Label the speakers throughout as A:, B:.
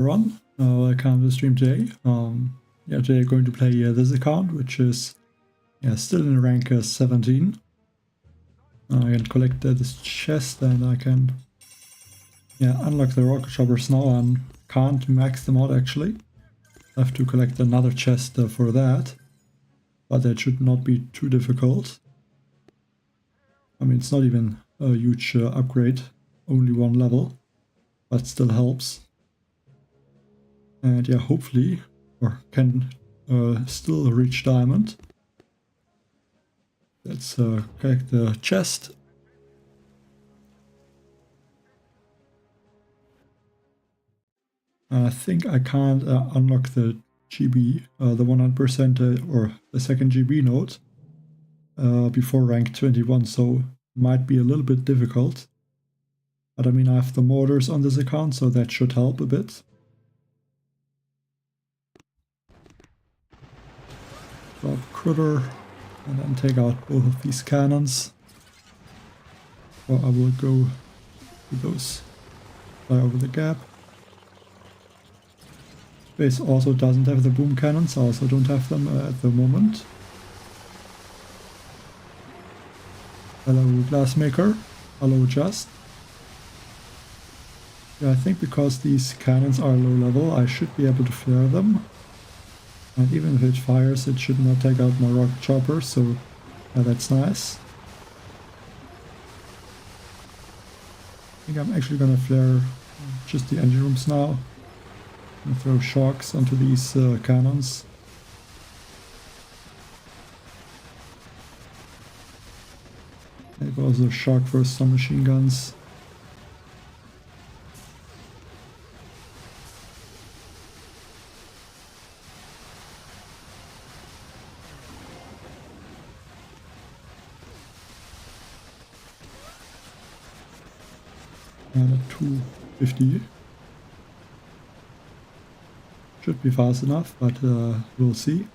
A: Run. Welcome to the stream today. Today I'm going to play this account, which is still in rank 17. I can collect this chest and I can unlock the rocket choppers now and can't max them out actually. I have to collect another chest for that, but that should not be too difficult. I mean, it's not even a huge upgrade, only one level, but still helps. And hopefully, or can still reach diamond. Let's collect the chest. I think I can't unlock the GB, the 100% or the second GB node before rank 21, so might be a little bit difficult. But I mean, I have the mortars on this account, so that should help a bit. Drop critter and then take out both of these cannons. Or I will go with those fly over the gap. Base also doesn't have the boom cannons, I also don't have them at the moment. Hello glassmaker, hello Just. I think because these cannons are low level I should be able to flare them. And even if it fires, it should not take out my rocket chopper, so that's nice. I think I'm actually gonna flare just the engine rooms now and throw shocks onto these cannons. Maybe also shock first some machine guns. And at 250. Should be fast enough, but we'll see.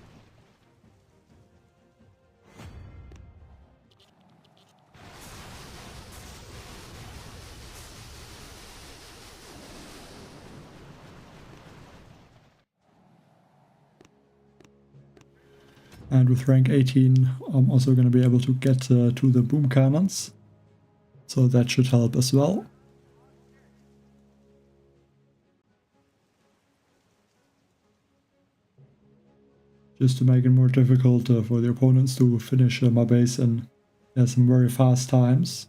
A: And with rank 18, I'm also going to be able to get to the boom cannons. So that should help as well. Just to make it more difficult for the opponents to finish my base in some very fast times,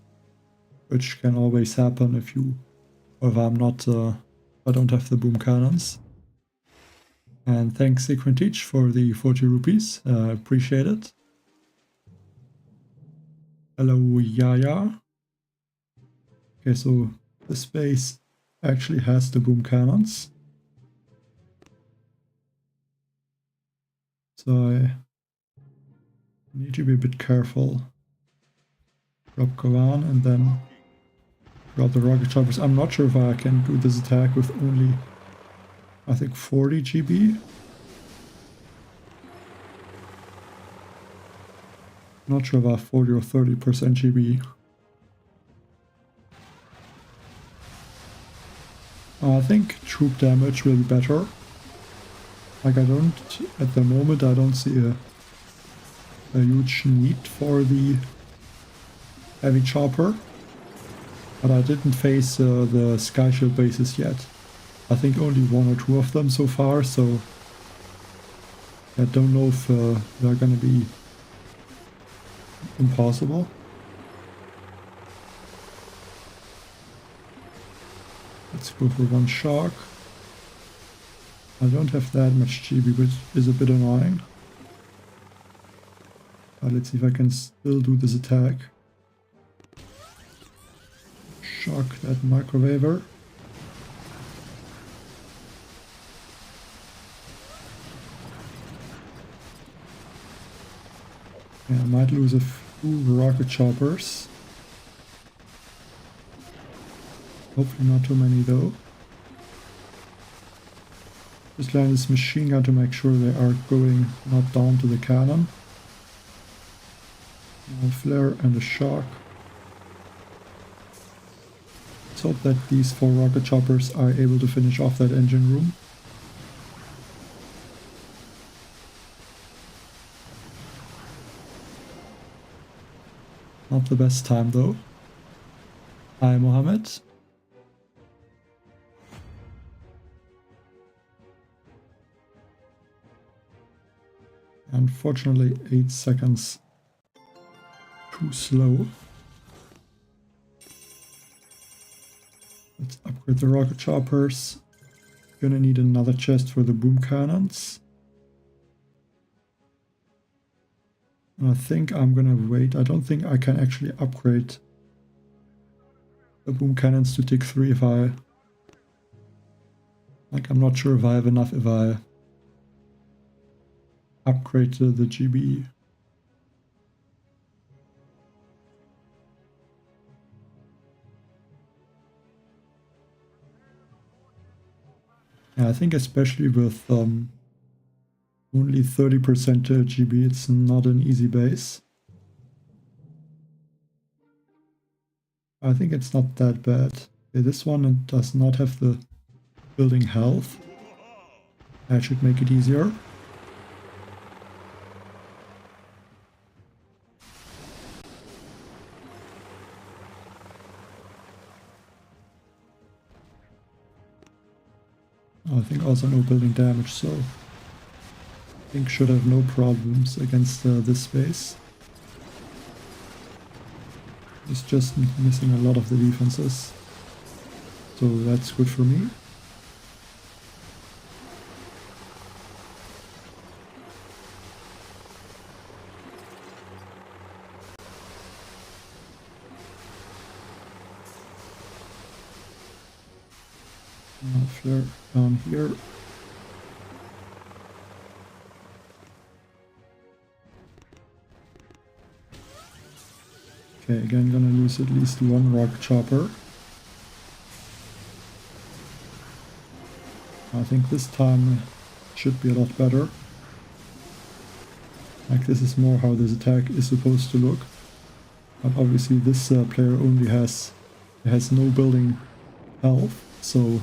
A: which can always happen if I'm not, I don't have the boom cannons. And thanks Sequentich for the 40 rupees, appreciate it. Hello Yaya. Okay, so this base actually has the boom cannons. So I need to be a bit careful. Drop Kovan and then drop the rocket choppers. I'm not sure if I can do this attack with only, I think, 40 GB. Not sure if I have 40 or 30% GB. I think troop damage will be better. Like at the moment I don't see a huge need for the heavy chopper. But I didn't face the sky shield bases yet. I think only one or two of them so far, so I don't know if they're gonna be impossible. Let's go for one shock. I don't have that much GB, which is a bit annoying. But let's see if I can still do this attack. Shock that microwaver. Yeah, I might lose a few rocket choppers. Hopefully not too many though. Just land this machine gun to make sure they are going not down to the cannon. A flare and a shock. Let's hope that these 4 rocket choppers are able to finish off that engine room. Not the best time though. Hi Mohammed. Unfortunately 8 seconds too slow. Let's upgrade the rocket choppers. Gonna need another chest for the boom cannons. I think I'm gonna wait. I don't think I can actually upgrade the boom cannons to tick 3 if I... Like, I'm not sure if I have enough if I upgrade the GB. Yeah, I think especially with only 30% GB, it's not an easy base. I think it's not that bad. Okay, this one does not have the building health. That should make it easier. I think also no building damage, so I think should have no problems against this space. It's just missing a lot of the defenses, so that's good for me. Flare down here. Okay, again gonna lose at least 1 rocket chopper. I think this time should be a lot better. Like, this is more how this attack is supposed to look. But obviously this player only has no building health, so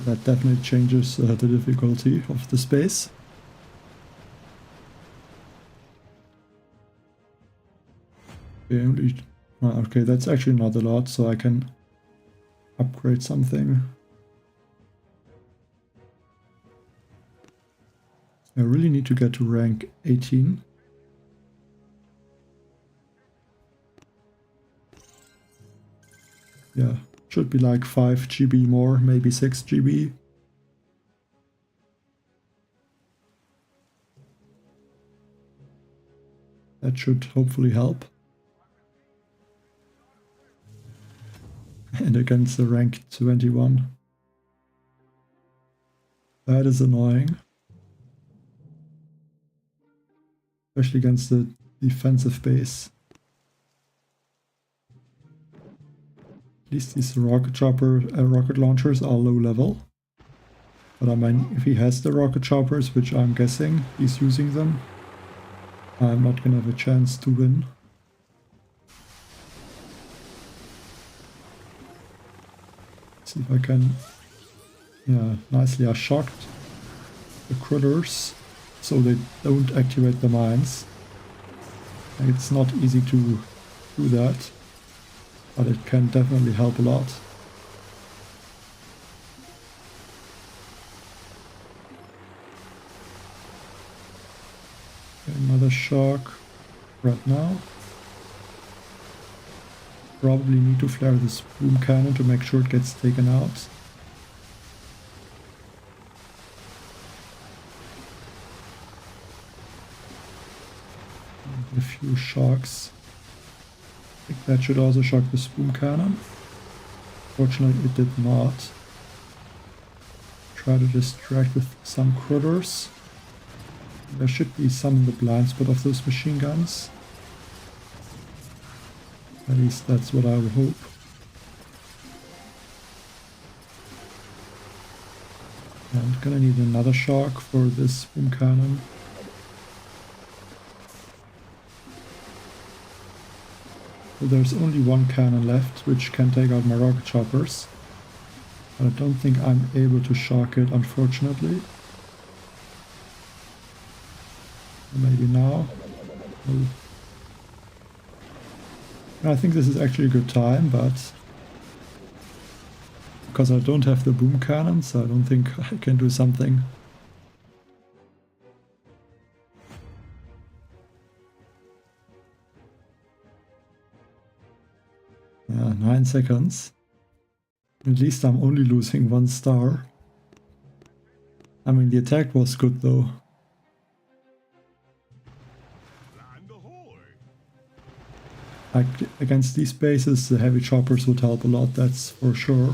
A: that definitely changes the difficulty of the space. Okay, okay, that's actually not a lot, so I can upgrade something. I really need to get to rank 18. Yeah, should be like 5 GB more, maybe 6 GB. That should hopefully help. And against the rank 21. That is annoying. Especially against the defensive base. At least these rocket launchers are low level. But I mean, if he has the rocket choppers, which I'm guessing he's using them, I'm not gonna have a chance to win. See if I can... Yeah, nicely I shocked the critters so they don't activate the mines. It's not easy to do that, but it can definitely help a lot. Okay, another shock right now. Probably need to flare this boom cannon to make sure it gets taken out. A few shocks. I think that should also shock this boom cannon. Fortunately it did not. Try to distract with some critters. There should be some in the blind spot of those machine guns. At least that's what I would hope. And gonna need another shock for this boom cannon. So there's only one cannon left, which can take out my rocket choppers. But I don't think I'm able to shock it, unfortunately. Maybe now. Oh. I think this is actually a good time, but because I don't have the boom cannons, I don't think I can do something. Yeah, 9 seconds. At least I'm only losing 1 star. I mean, the attack was good though. Like, against these bases, the heavy choppers would help a lot, that's for sure.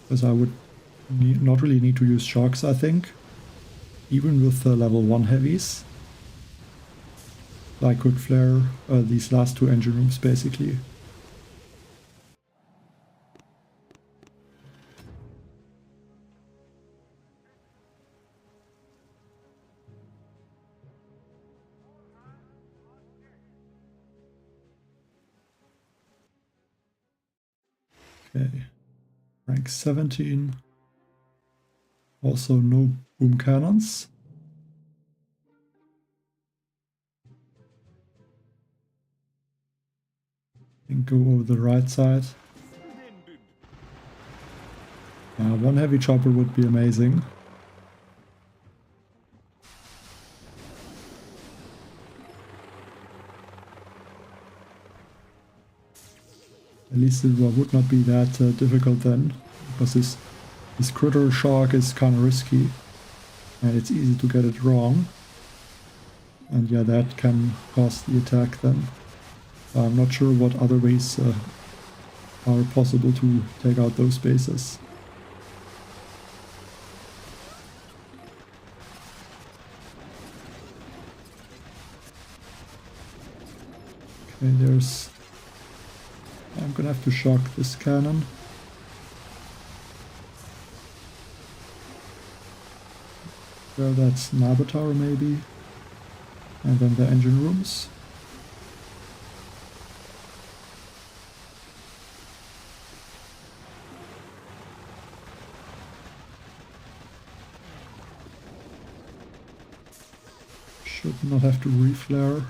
A: Because I would not really need to use shocks, I think. Even with level 1 heavies. I could flare these last 2 engine rooms, basically. Okay, rank 17. Also no boom cannons. And go over the right side. One heavy chopper would be amazing. At least it would not be that difficult then, because this critter shock is kind of risky, and it's easy to get it wrong. And yeah, that can cost the attack then. I'm not sure what other ways are possible to take out those bases. Okay, there's... I'm gonna have to shock this cannon. Well, that's Naba Tower maybe. And then the engine rooms. Should not have to reflare.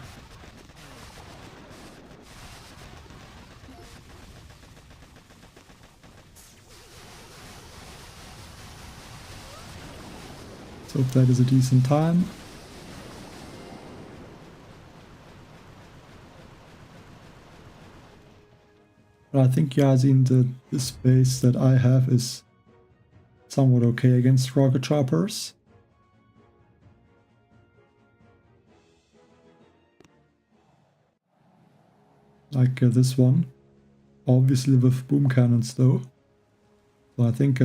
A: So that is a decent time. But I think Yazin, this base that I have is somewhat okay against rocket choppers. Like this one. Obviously with boom cannons though. So I think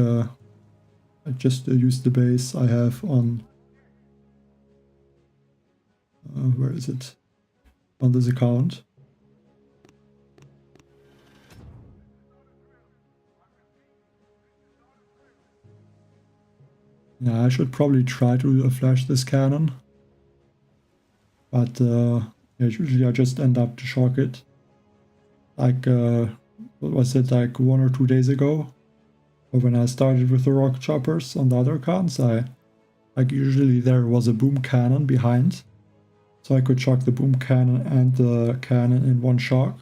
A: I just used the base I have on... where is it? On this account. Yeah, I should probably try to flash this cannon. But yeah, usually I just end up to shock it. Like, what was it, like 1 or 2 days ago? Or when I started with the rocket choppers on the other accounts, like usually there was a boom cannon behind. So I could shock the boom cannon and the cannon in one shock.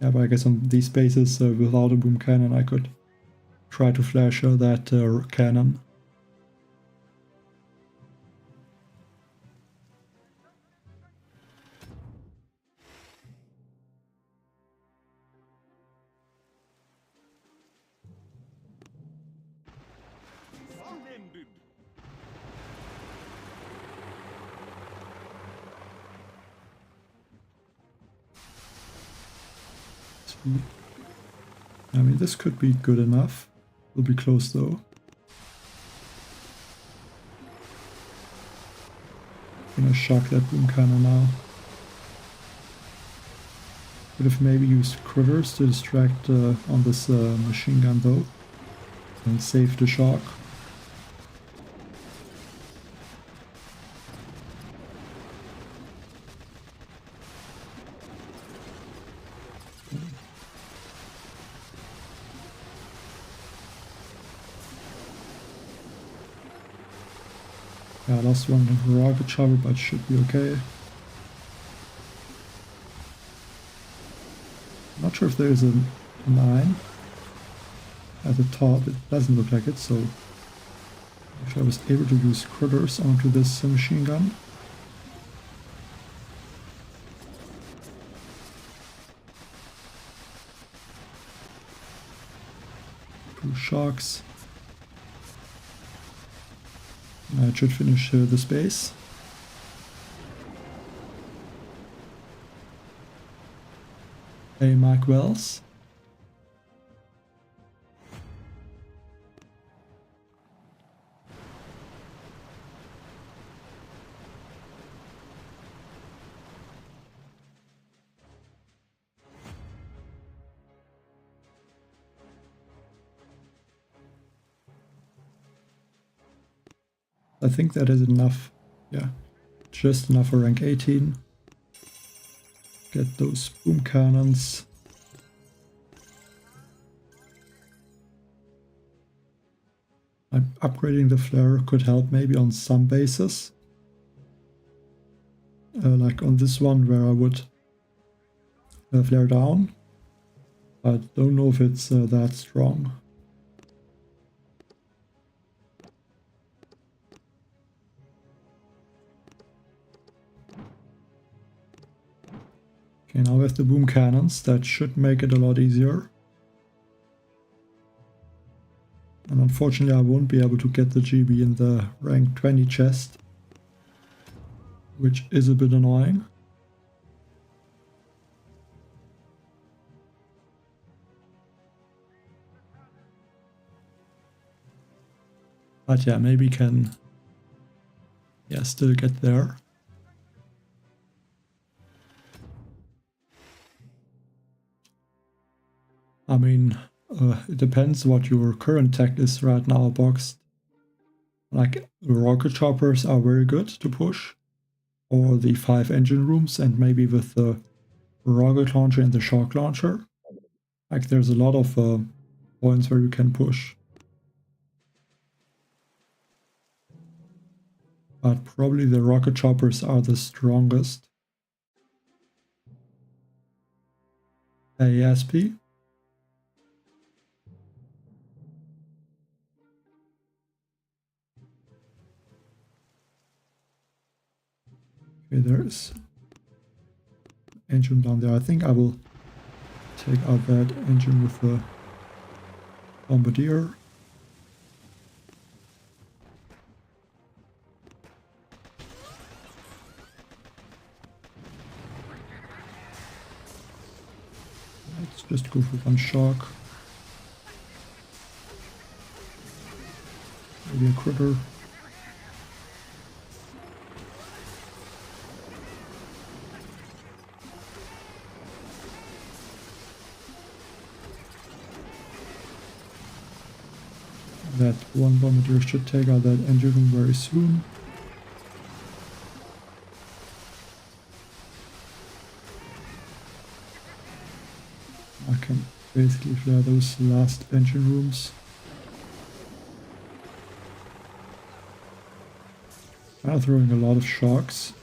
A: Yeah, but I guess on these bases without a boom cannon I could try to flash that cannon. I mean, this could be good enough. It'll be close though. I'm gonna shock that boom cannon now. Could have maybe used critters to distract on this machine gun though, and save the shock. Yeah, I lost one rocket chopper, but should be okay. Not sure if there is a 9 at the top. It doesn't look like it, so if I was able to use critters onto this machine gun. Two sharks. I should finish the space. Hey, Mark Wells. I think that is enough. Yeah, just enough for rank 18. Get those boom cannons. Upgrading the flare could help maybe on some bases. Like on this one where I would flare down. I don't know if it's that strong. Okay, now we have the boom cannons. That should make it a lot easier. And unfortunately I won't be able to get the GB in the rank 20 chest, which is a bit annoying. But yeah, maybe can still get there. I mean, it depends what your current tech is right now boxed. Like, rocket choppers are very good to push, or the 5 engine rooms, and maybe with the rocket launcher and the shock launcher. Like, there's a lot of points where you can push. But probably the rocket choppers are the strongest. ASP. Okay, there's engine down there. I think I will take out that engine with the bombardier. Let's just go for one shock. Maybe a critter. That one bombardier should take out that engine room very soon. I can basically flare those last engine rooms. I'm throwing a lot of shocks.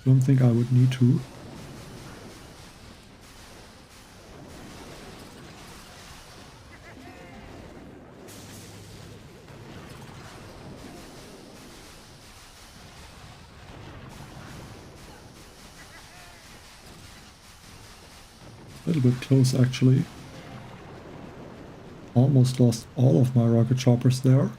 A: Don't think I would need to. A little bit close actually. Almost lost all of my rocket choppers there.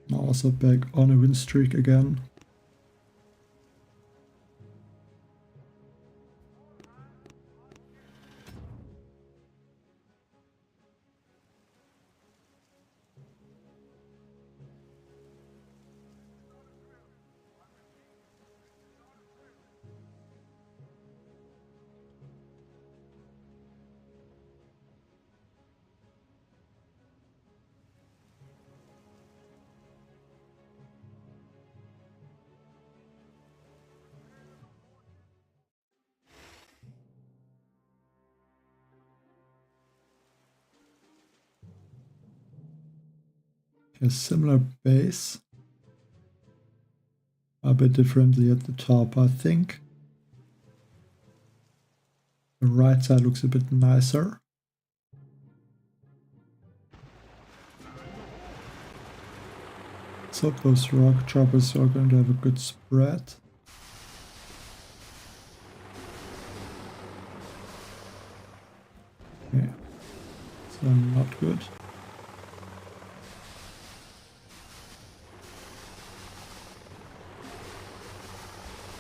A: Now also back on a win streak again. a similar base. A bit differently at the top, I think. The right side looks a bit nicer. Let's hope those rock choppers are going to have a good spread. Okay, so not good.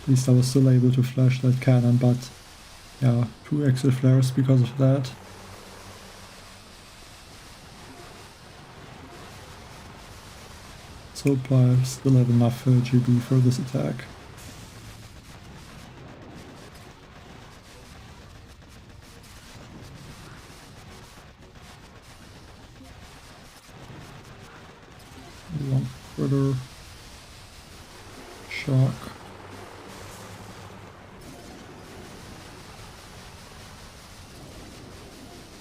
A: At least I was still able to flash that cannon, but yeah, 2 extra flares because of that. Let's hope I still have enough GB for this attack. One critter. Shock.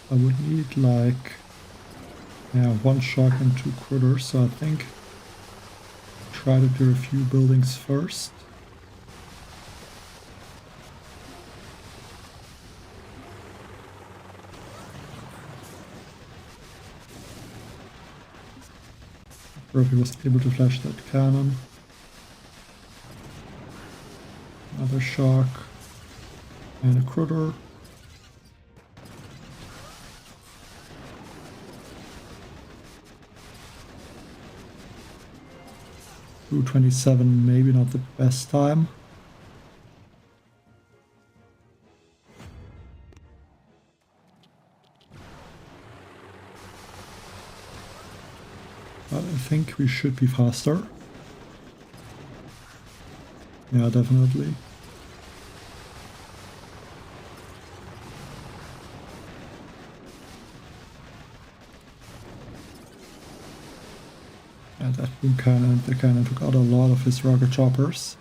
A: I would need like, yeah, 1 shock and 2 critters, so I think try to do a few buildings first. Ruffy was able to flash that cannon. Another shock and a critter. .227, maybe not the best time. But I think we should be faster. Yeah, definitely. Yeah, that boom cannon, the cannon took out a lot of his rocket choppers.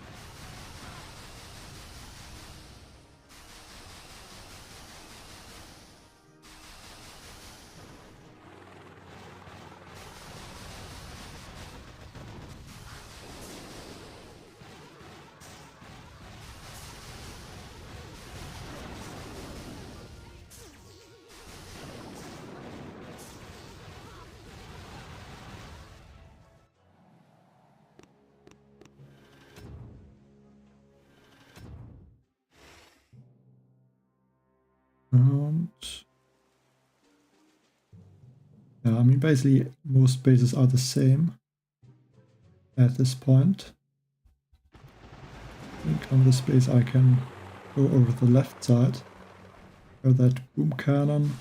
A: And yeah, I mean, basically most bases are the same at this point. I think on this base I can go over the left side. Or that boom cannon.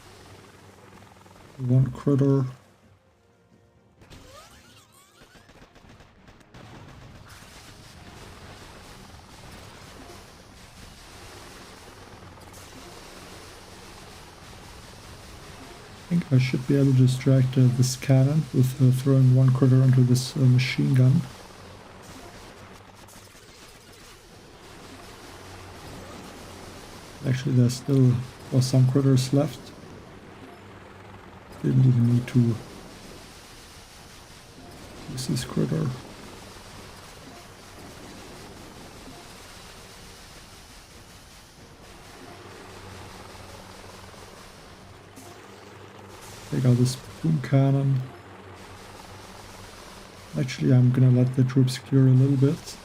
A: 1 critter. I think I should be able to distract this cannon with throwing 1 critter onto this machine gun. Actually, there still was some critters left. Didn't even need to use this critter. Take out this boom cannon. Actually, I'm gonna let the troops clear a little bit.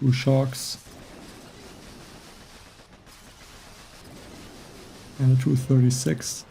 A: Two shocks. And a 236.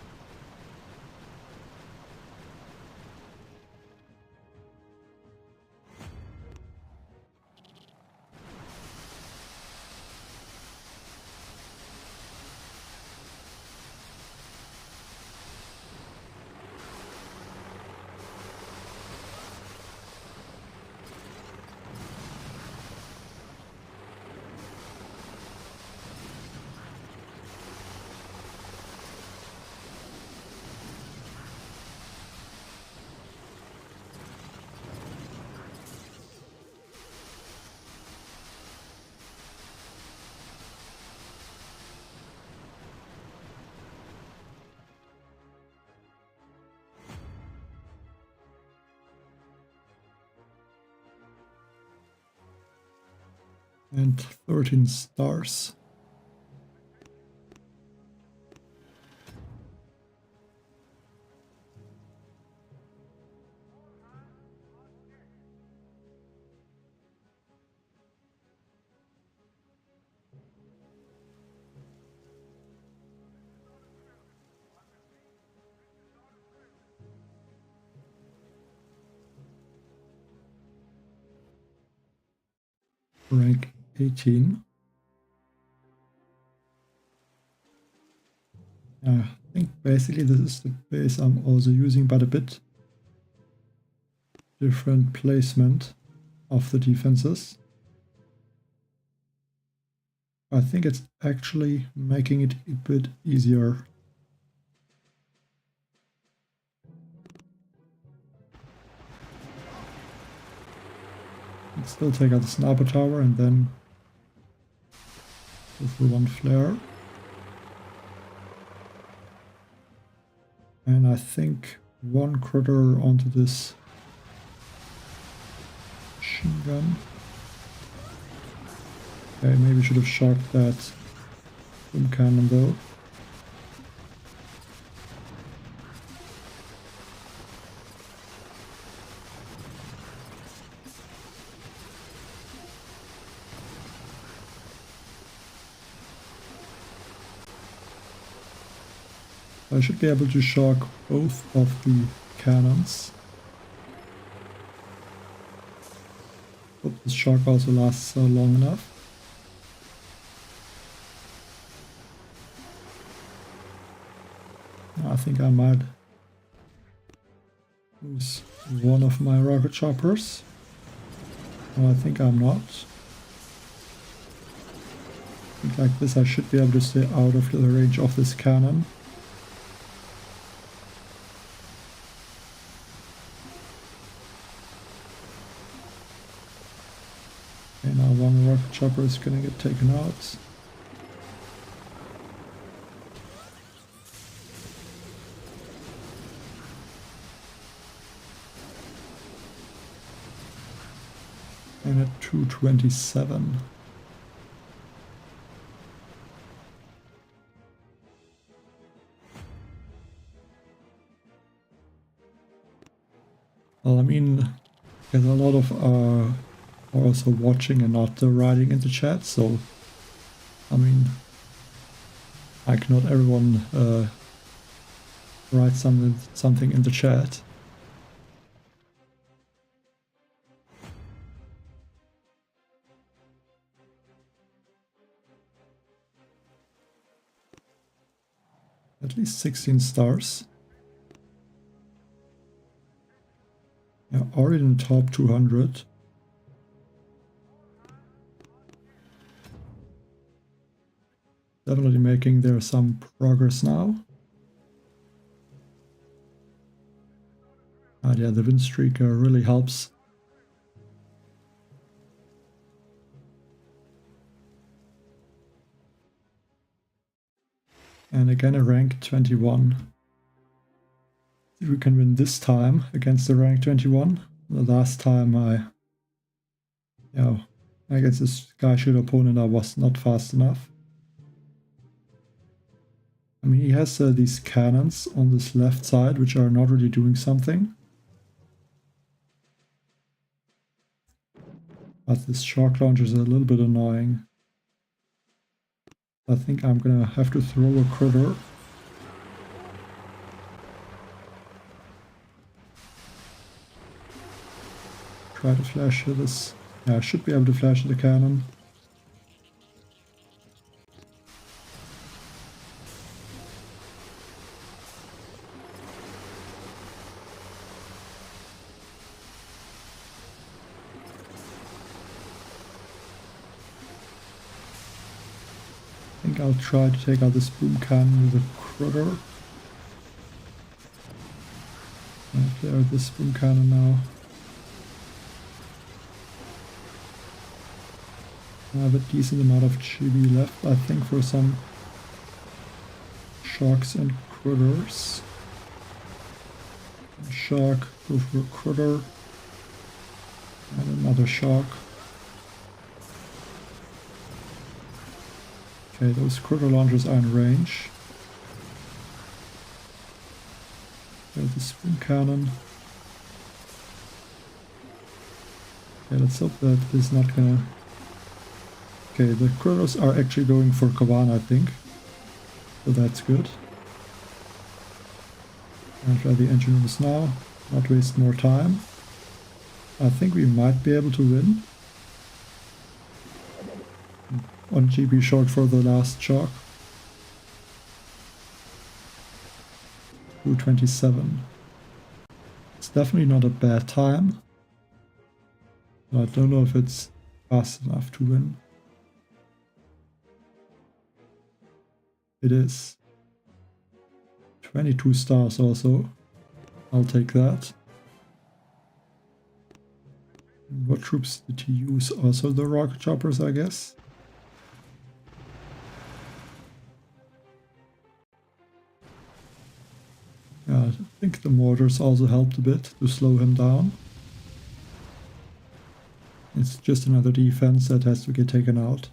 A: and 13 stars. Rank 18. I think basically this is the base I'm also using, but a bit different placement of the defenses. I think it's actually making it a bit easier. Let's still take out the sniper tower and then go for one flare. And I think one critter onto this machine gun. Okay, maybe should have shocked that boom cannon though. I should be able to shock both of the cannons. Hope this shock also lasts long enough. I think I might lose one of my rocket choppers. Well, I think I'm not. I think like this I should be able to stay out of the range of this cannon. Okay, now one rocket chopper is gonna get taken out. And at 227. Well, I mean, there's a lot of also watching and not writing in the chat, so I mean, like not everyone writes something in the chat. At least 16 stars. Yeah, already in the top 200. Definitely making there some progress now. And yeah, the win streak really helps. And again a rank 21. See if we can win this time against the rank 21. The last time against this guy shooter opponent I was not fast enough. I mean, he has these cannons on this left side which are not really doing something. But this shock launcher is a little bit annoying. I think I'm gonna have to throw a critter. Try to flash this. Yeah, I should be able to flash the cannon. I think I'll try to take out this boom cannon with a critter. I'll flare this boom cannon now. I have a decent amount of chibi left, I think, for some shocks and critters. Shock, go for a critter. And another shock. Okay, those critter launchers are in range. There's the spoon cannon. Okay, let's hope that this is not gonna... Okay, the critters are actually going for Kavan, I think. So that's good. And try the engine rooms now. Not waste more time. I think we might be able to win. 1 GB short for the last shock. 227. It's definitely not a bad time. But I don't know if it's fast enough to win. It is. 22 stars also. I'll take that. What troops did he use? Also the rocket choppers, I guess. Yeah, I think the mortars also helped a bit to slow him down. It's just another defense that has to get taken out.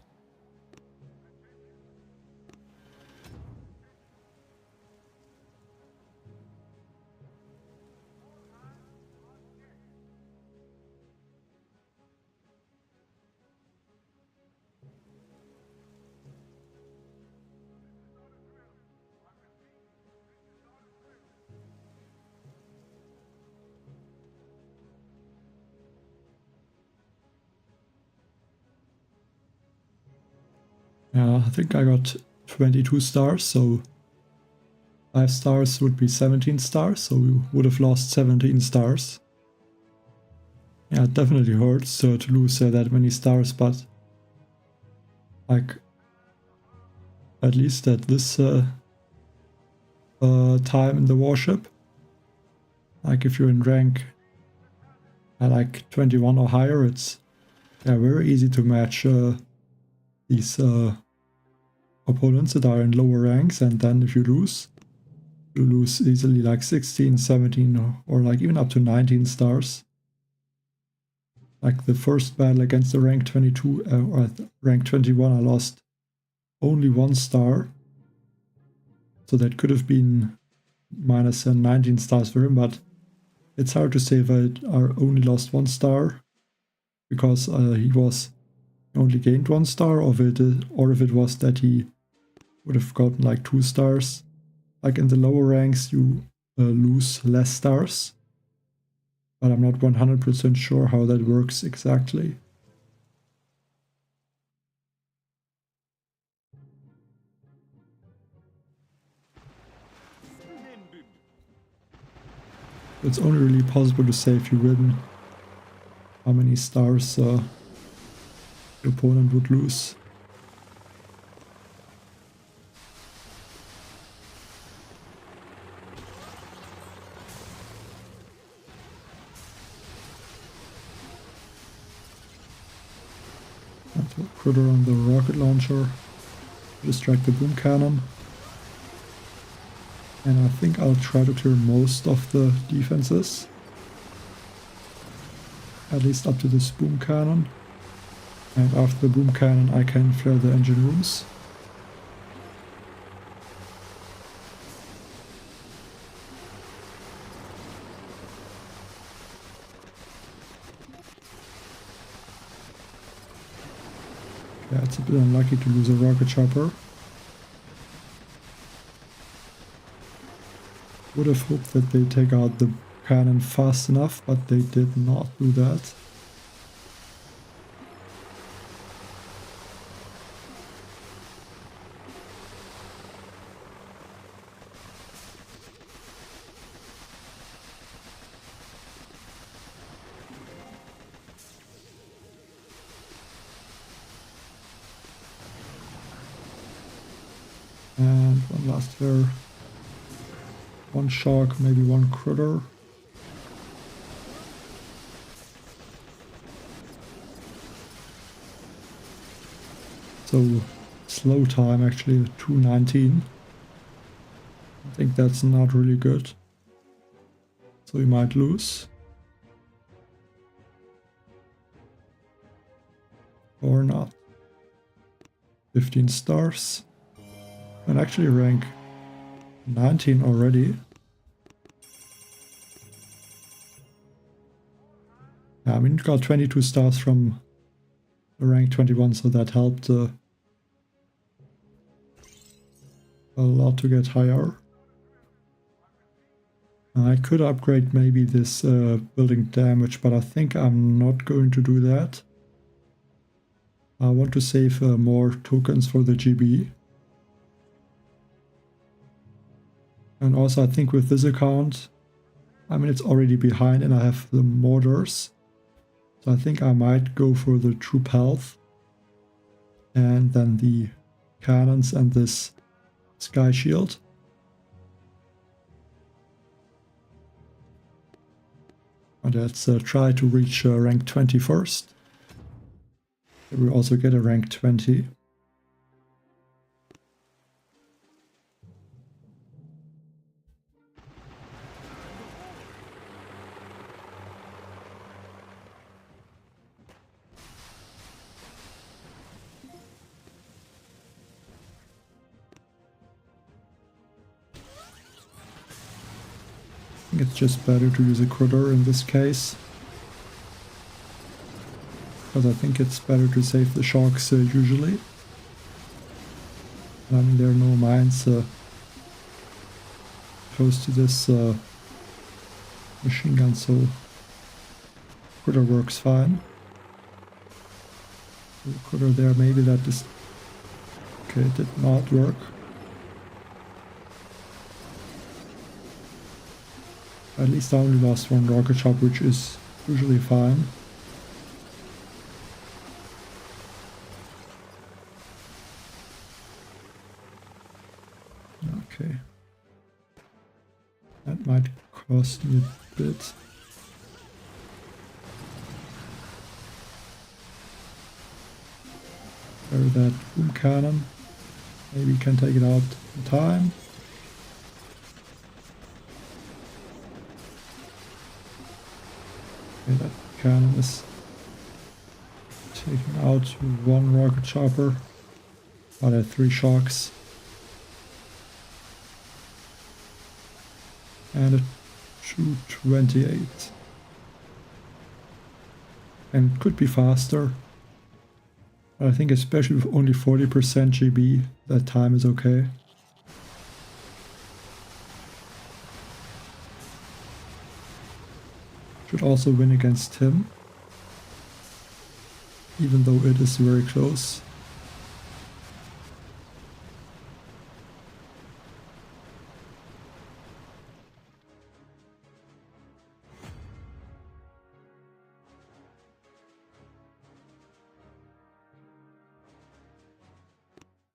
A: Yeah, I think I got 22 stars, so 5 stars would be 17 stars, so we would have lost 17 stars. Yeah, it definitely hurts to lose that many stars, but like at least at this time in the warship, like if you're in rank at like 21 or higher, it's very easy to match these opponents that are in lower ranks, and then if you lose easily like 16, 17 or like even up to 19 stars. Like the first battle against the rank 22 or rank 21, I lost only 1 star. So that could have been minus 19 stars for him, but it's hard to say if I only lost 1 star because he only gained 1 star, or if it was that he would have gotten like 2 stars. Like in the lower ranks, you lose less stars, but I'm not 100% sure how that works exactly. It's only really possible to say if you win how many stars the opponent would lose. Critter on the rocket launcher, distract the boom cannon. And I think I'll try to clear most of the defenses. At least up to this boom cannon. And after the boom cannon I can flare the engine rooms. Yeah, it's a bit unlucky to lose a rocket chopper. Would have hoped that they take out the cannon fast enough, but they did not do that. And one last flare. 1 shark, maybe 1 critter. So slow time actually 219. I think that's not really good. So we might lose. Or not. 15 stars. And actually rank 19 already. Yeah, I mean, it got 22 stars from the rank 21, so that helped a lot to get higher. I could upgrade maybe this building damage, but I think I'm not going to do that. I want to save more tokens for the GB. And also I think with this account, I mean, it's already behind and I have the mortars. So I think I might go for the troop health. And then the cannons and this sky shield. And let's try to reach rank 20 first. We also get a rank 20. I think it's just better to use a critter in this case. Because I think it's better to save the sharks usually. I mean, there are no mines close to this machine gun, so critter works fine. The critter there, maybe that is... Okay, it did not work. At least I only lost one rocket shop, which is usually fine. Okay. That might cost me a bit. Carry that boom cannon. Maybe can take it out in time. Okay, that cannon is taking out one rocket chopper. Oh, there are 3 sharks. And a 228. And it could be faster. But I think especially with only 40% GB, that time is okay. Should also win against him. Even though it is very close.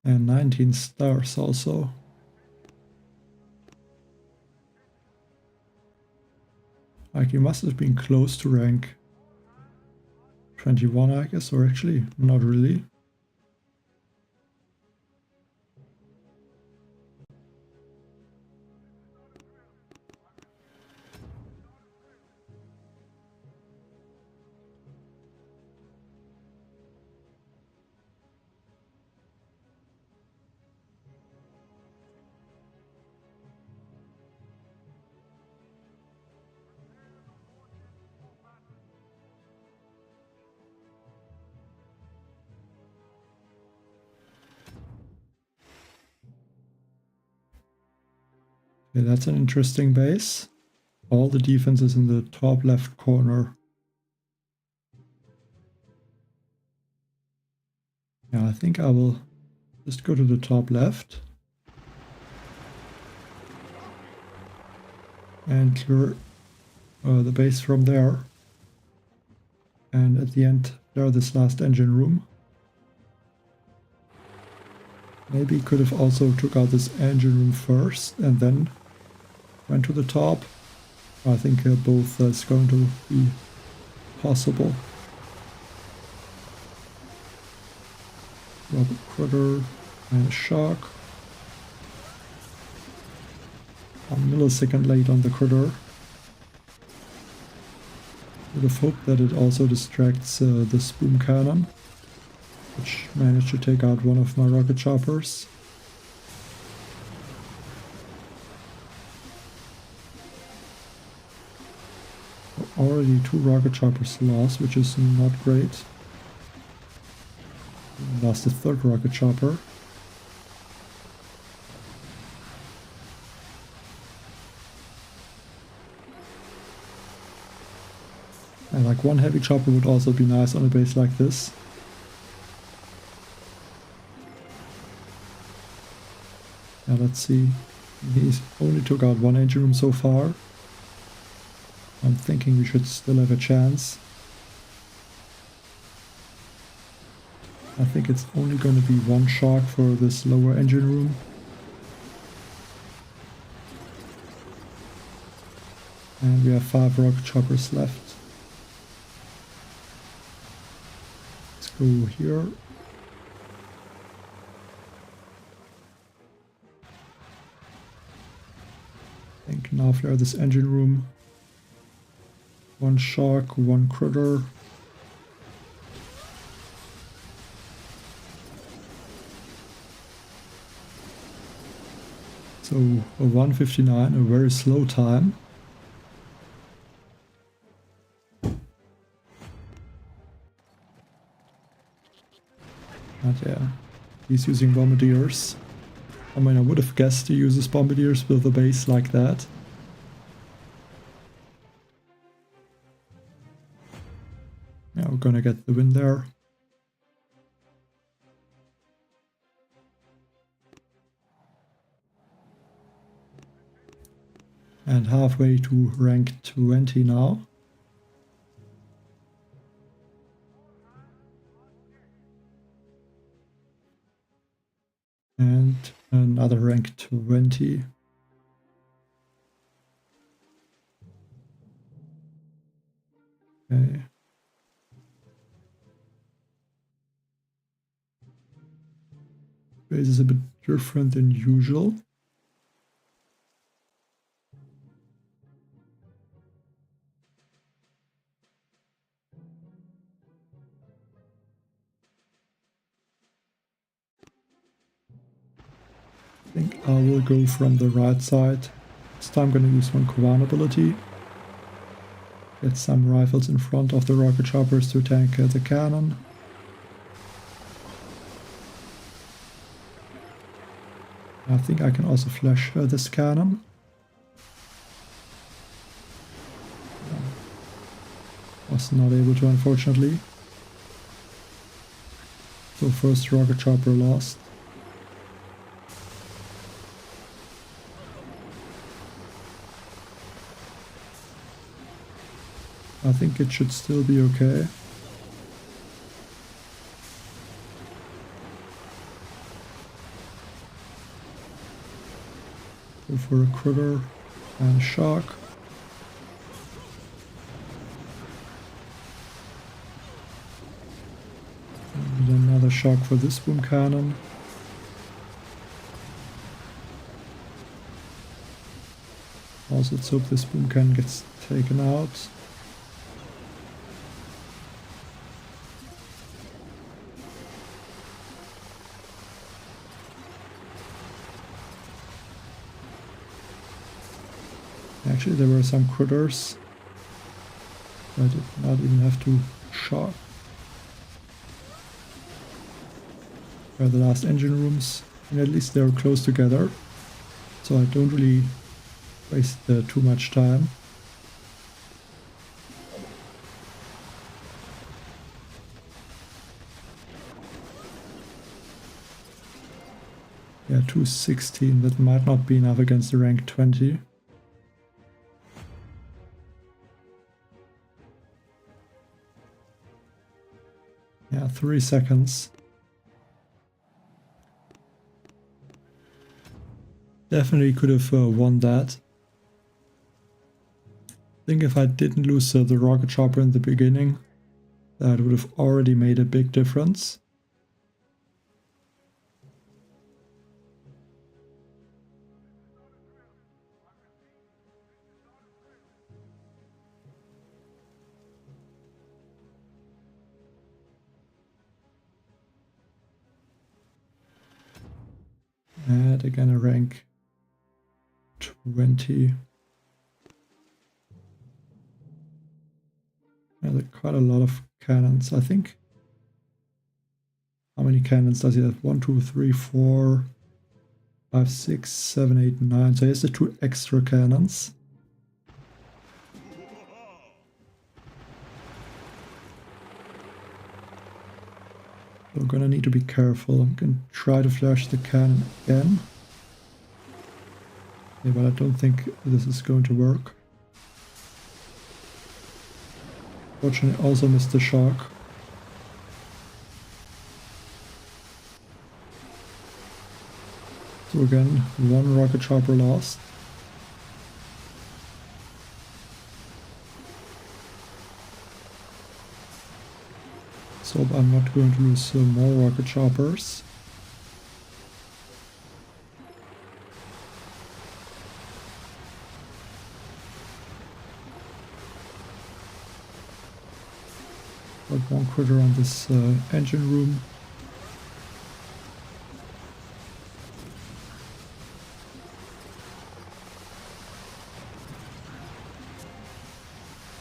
A: And 19 stars also. Like, he must have been close to rank 21, I guess, or actually, not really. Okay, that's an interesting base. All the defense is in the top left corner. Yeah, I think I will just go to the top left. And clear the base from there. And at the end, there this last engine room. Maybe could have also took out this engine room first and then went to the top. I think both is going to be possible. Robert Critter and a shark. A millisecond late on the critter. Would have hoped that it also distracts the boom cannon. which managed to take out one of my rocket choppers. Already 2 rocket choppers lost, which is not great. Lost the 3rd rocket chopper. And like 1 heavy chopper would also be nice on a base like this. Yeah, let's see. He's only took out 1 engine room so far. I'm thinking we should still have a chance. I think it's only going to be 1 shock for this lower engine room. And we have 5 rocket choppers left. Let's go here. I think now flare this engine room. 1 shock, 1 critter. So a 1:59, a very slow time. But yeah, he's using bombardiers. I mean, I would have guessed he uses bombardiers with a base like that. Yeah, we're gonna get the win there. And halfway to rank 20 now. And another rank 20. Okay. Base is a bit different than usual. I think I will go from the right side. This time I'm going to use 1 Kovan ability. Get some rifles in front of the rocket choppers to tank the cannon. I think I can also flash this cannon. Was not able to, unfortunately. So first rocket chopper lost. I think it should still be okay. Go for a critter and shock. And another shock for this boom cannon. Also, let's hope this boom cannon gets taken out. Actually, there were some critters. I did not even have to shock. Where the last engine rooms, and at least they're close together, so I don't really waste too much time. Yeah, 216, that might not be enough against the rank 20. Yeah, 3 seconds. Definitely could have won that. I think if I didn't lose the rocket chopper in the beginning, that would have already made a big difference. get again a rank 20. Yeah, there are quite a lot of cannons, I think. How many cannons does he have? 1, 2, 3, 4, 5, 6, 7, 8, 9. So he has the 2 extra cannons. So I'm gonna need to be careful. I'm gonna try to flash the cannon again. Yeah, but I don't think this is going to work. Fortunately, also missed the shock. So again, 1 rocket chopper lost. So I'm not going to lose more rocket choppers. Got 1 critter on this engine room.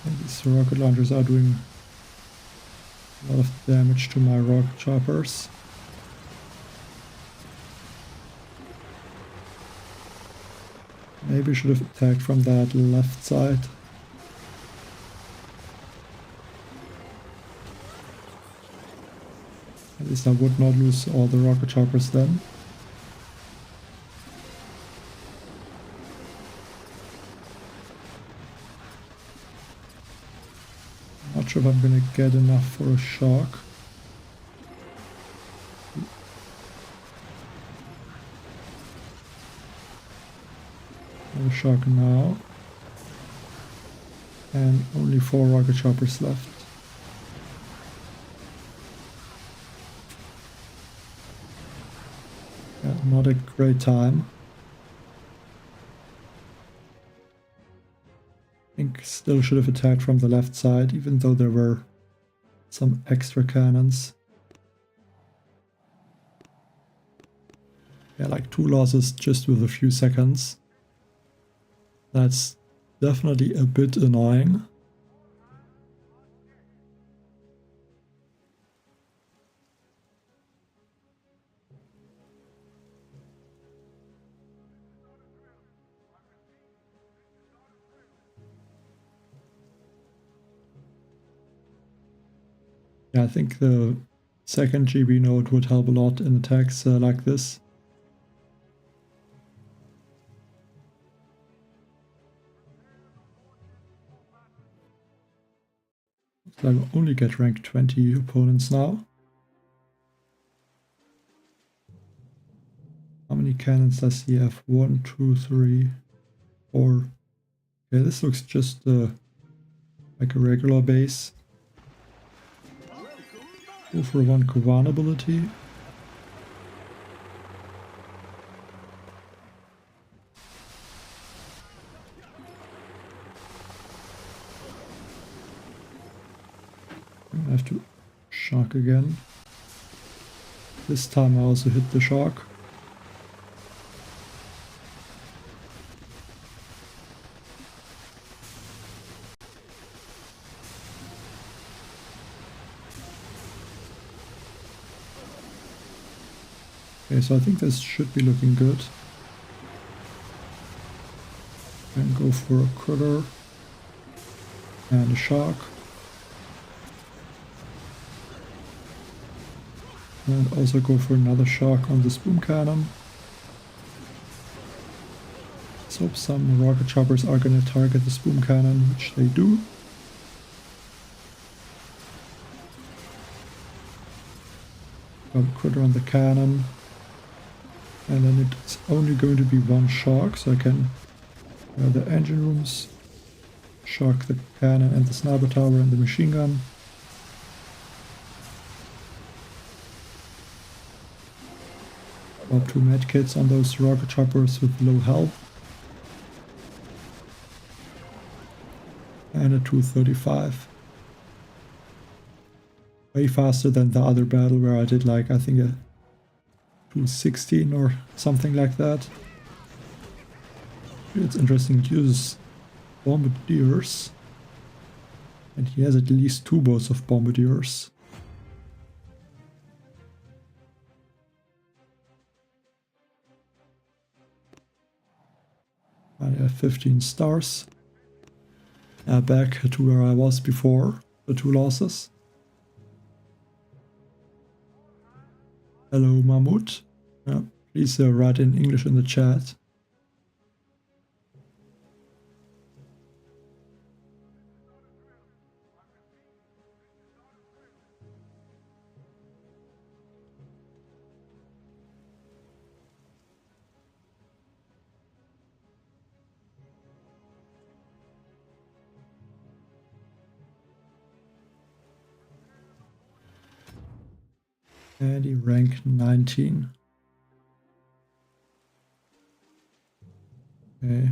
A: And these rocket launchers are doing a lot of damage to my rocket choppers. Maybe I should have attacked from that left side. At least I would not lose all the rocket choppers then. Not sure if I'm gonna get enough for a shock. No shock now. And only 4 rocket choppers left. Yeah, not a great time. I think still should have attacked from the left side, even though there were some extra cannons. Yeah, like 2 losses just with a few seconds. That's definitely a bit annoying. Yeah, I think the second GB node would help a lot in attacks like this. So I will only get rank 20 opponents now. How many cannons does he have? 1, 2, 3, 4. Okay, this looks just like a regular base. Go for 1 Kawan ability. I have to shock again. This time I also hit the shock. Okay, so I think this should be looking good. And go for a critter and a shock. And also go for another shock on this boom cannon. Let's hope some rocket choppers are going to target this boom cannon, which they do. Got a critter on the cannon. And then it's only going to be 1 shock, so I can the engine rooms, shock the cannon and the sniper tower and the machine gun. About 2 medkits on those rocket choppers with low health. And a 235. Way faster than the other battle where I did like, I think, a to 16 or something like that. It's interesting, he uses bombardiers. And he has at least 2 boats of bombardiers. I have 15 stars. Back to where I was before the 2 losses. Hello, Mahmoud. Please write in English in the chat. And he rank 19. Okay.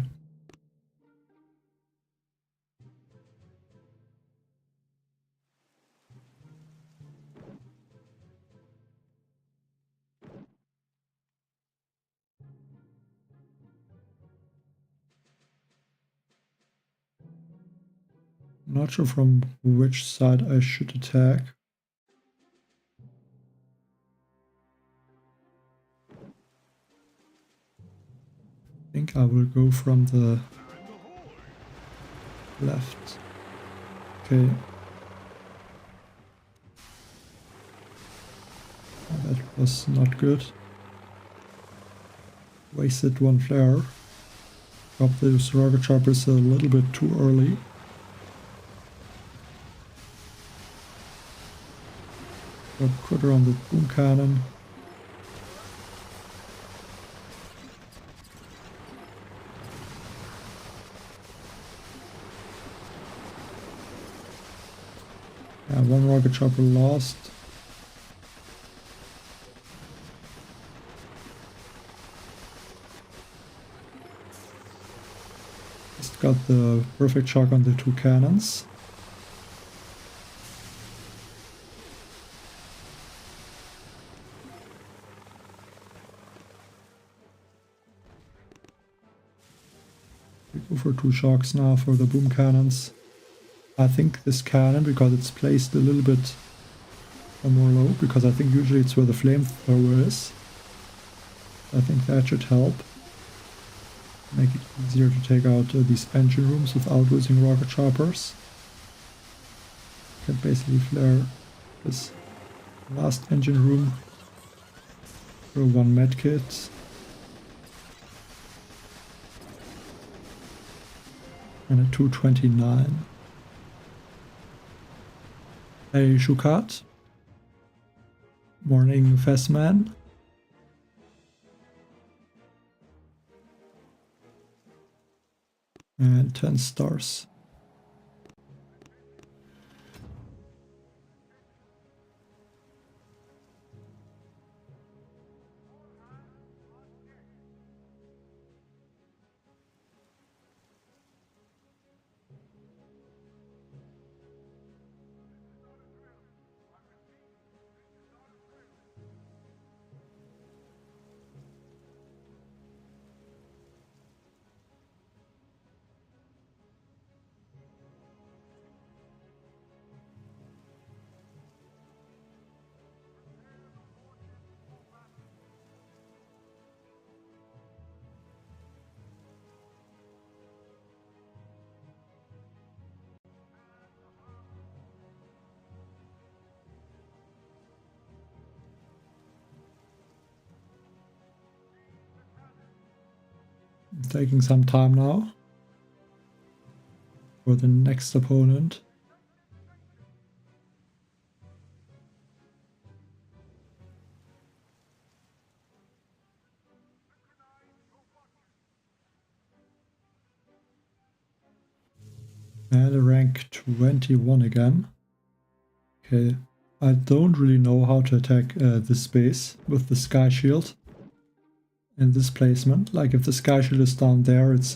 A: Not sure from which side I should attack. I think I will go from the left. Okay. That was not good. Wasted 1 flare. Got those rocket choppers a little bit too early. Got critter on the boom cannon. Yeah, 1 rocket chopper lost. Just got the perfect shock on the 2 cannons. We go for 2 shocks now for the boom cannons. I think this cannon, because it's placed a little bit more low, because I think usually it's where the flamethrower is. I think that should help. Make it easier to take out these engine rooms without losing rocket choppers. Can basically flare this last engine room. Throw 1 medkit. And a 229. Hey Shukat. Morning Fastman. And 10 stars. Taking some time now for the next opponent. And a rank 21 again. Okay, I don't really know how to attack this base with the sky shield in this placement. Like if the sky shield is down there, it's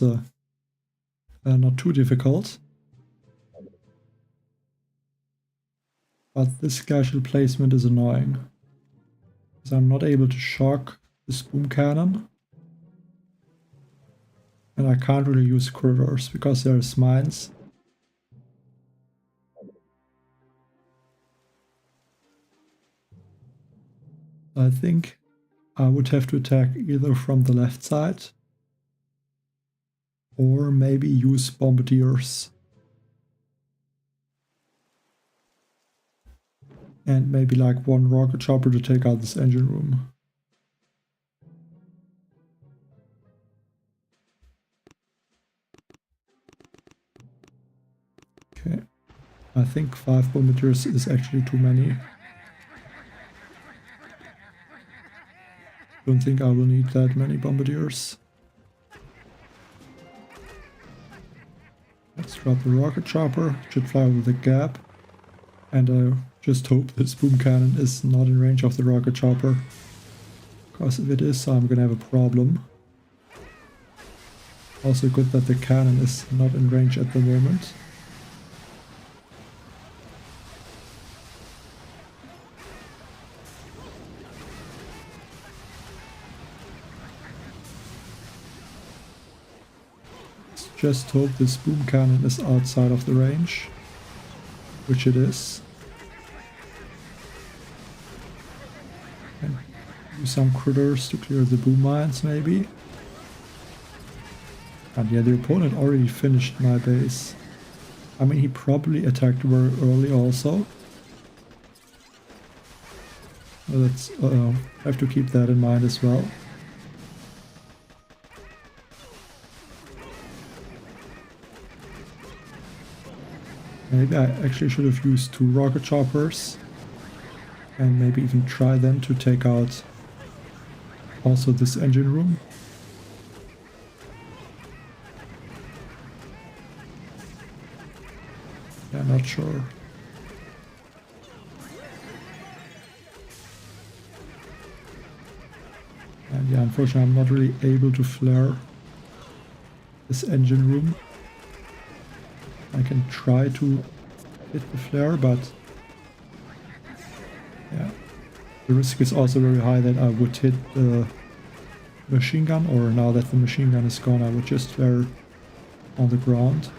A: not too difficult. But this sky shield placement is annoying. because I'm not able to shock this boom cannon. And I can't really use critters because there's mines. I think I would have to attack either from the left side or maybe use bombardiers. And maybe like one rocket chopper to take out this engine room. Okay, I think 5 bombardiers is actually too many. Don't think I will need that many bombardiers. Let's drop the rocket chopper, should fly over the gap. And I just hope this boom cannon is not in range of the rocket chopper. Because if it is, I'm gonna have a problem. Also good that the cannon is not in range at the moment. Let's just hope this boom cannon is outside of the range. Which it is. And use some critters to clear the boom mines maybe. And yeah, the opponent already finished my base. I mean, he probably attacked very early also. Let's have to keep that in mind as well. Maybe I actually should have used 2 rocket choppers. And maybe even try then to take out also this engine room. Yeah, not sure. And yeah, unfortunately I'm not really able to flare this engine room. I can try to hit the flare, but yeah, the risk is also very high that I would hit the machine gun, or now that the machine gun is gone, I would just flare on the ground.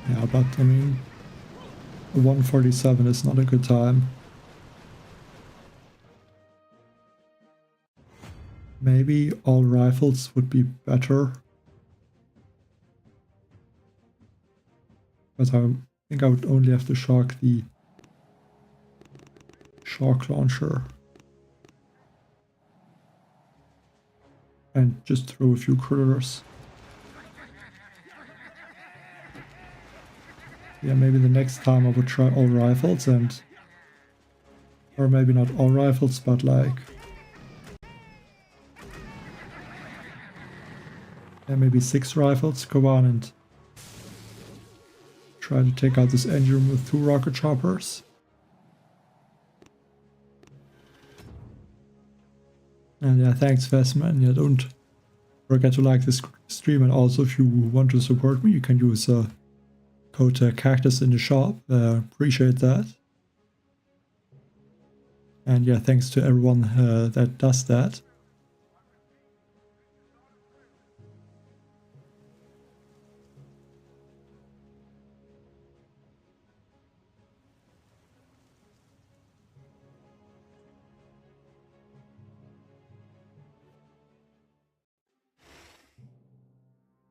A: Yeah, but I mean, 147 is not a good time. Maybe all rifles would be better. But I think I would only have to shock the shock launcher. And just throw a few critters. Yeah, maybe the next time I would try all rifles and... Or maybe not all rifles, but like... Yeah, maybe 6 rifles, go on and... try to take out this engine room with 2 rocket choppers. And yeah, thanks Vesman. Yeah, don't forget to like this stream, and also if you want to support me, you can use code Kaktus in the shop. Appreciate that. And yeah, thanks to everyone that does that.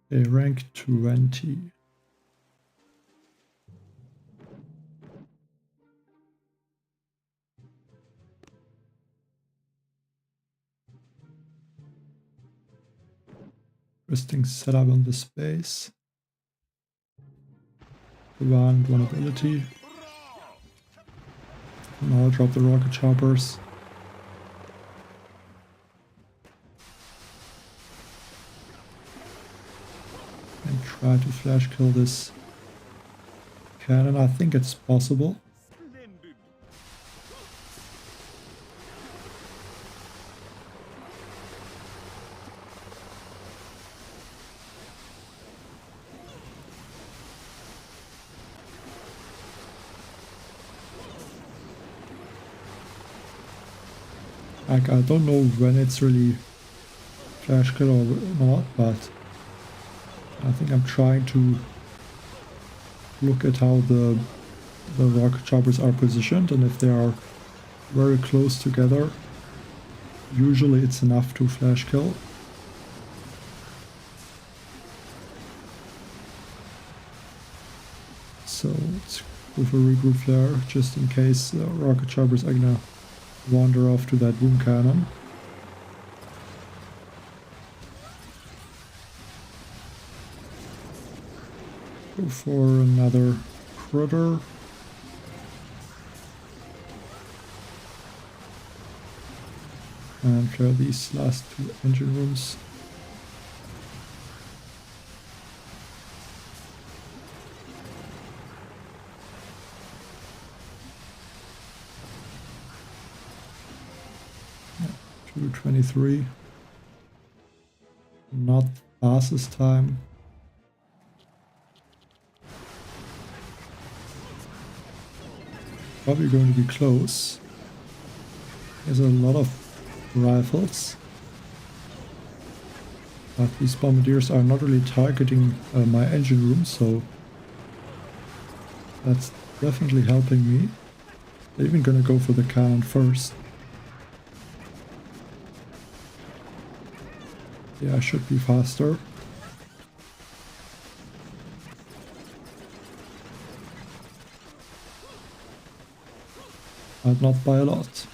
A: Okay, rank 20. Interesting setup on the space. One vulnerability. Now I'll drop the rocket choppers. And try to flash kill this cannon. I think it's possible. Like, I don't know when it's really flash kill or not, but I think I'm trying to look at how the rocket choppers are positioned, and if they are very close together, usually it's enough to flash kill. So let's go for regroup flare, just in case the rocket choppers are gonna wander off to that boom cannon. Go for another critter. And flare these last two engine rooms. Yeah, 223. Not fastest time. Probably going to be close. There's a lot of rifles, but these bombardiers are not really targeting my engine room, so that's definitely helping me. They're even gonna go for the cannon first. Yeah, I should be faster. But not by a lot.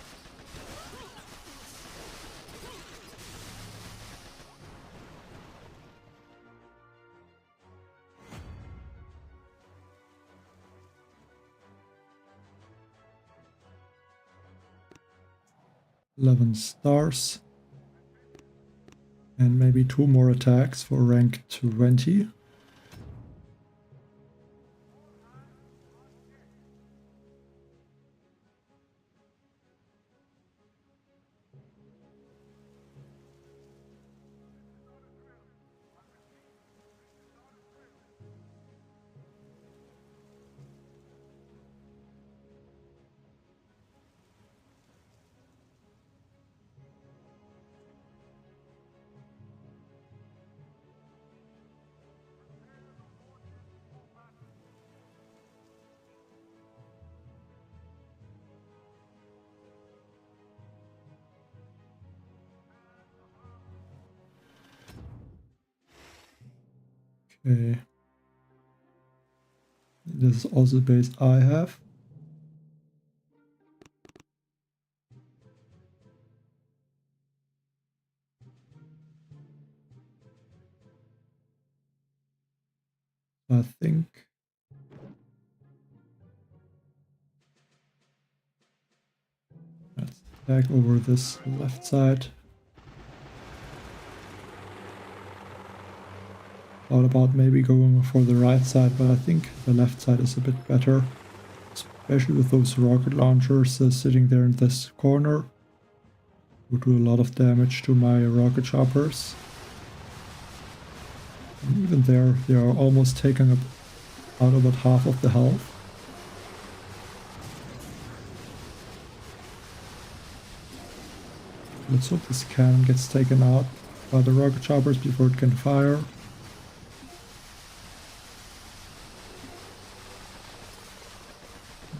A: $11 stars. And maybe 2 more attacks for rank 20. Okay. This is also the base I have. I think let's attack over this left side. Thought about maybe going for the right side, but I think the left side is a bit better, especially with those rocket launchers sitting there in this corner. Would do a lot of damage to my rocket choppers. And even there, they are almost taking up out about half of the health. Let's hope this cannon gets taken out by the rocket choppers before it can fire.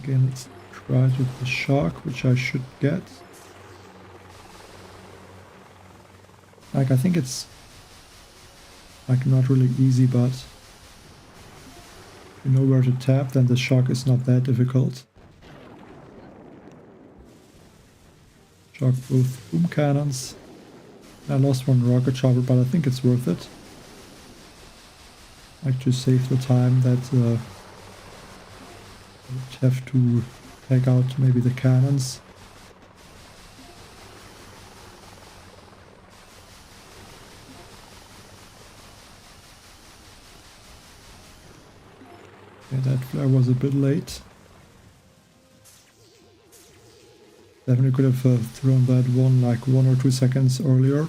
A: Again, let's try it with the shock, which I should get. Like, I think it's like not really easy, but if you know where to tap, then the shock is not that difficult. Shock both boom cannons. I lost one rocket chopper, but I think it's worth it. Like, to save the time that I would have to take out maybe the cannons. Yeah, that flare was a bit late. Definitely could have thrown that one like 1 or 2 seconds earlier.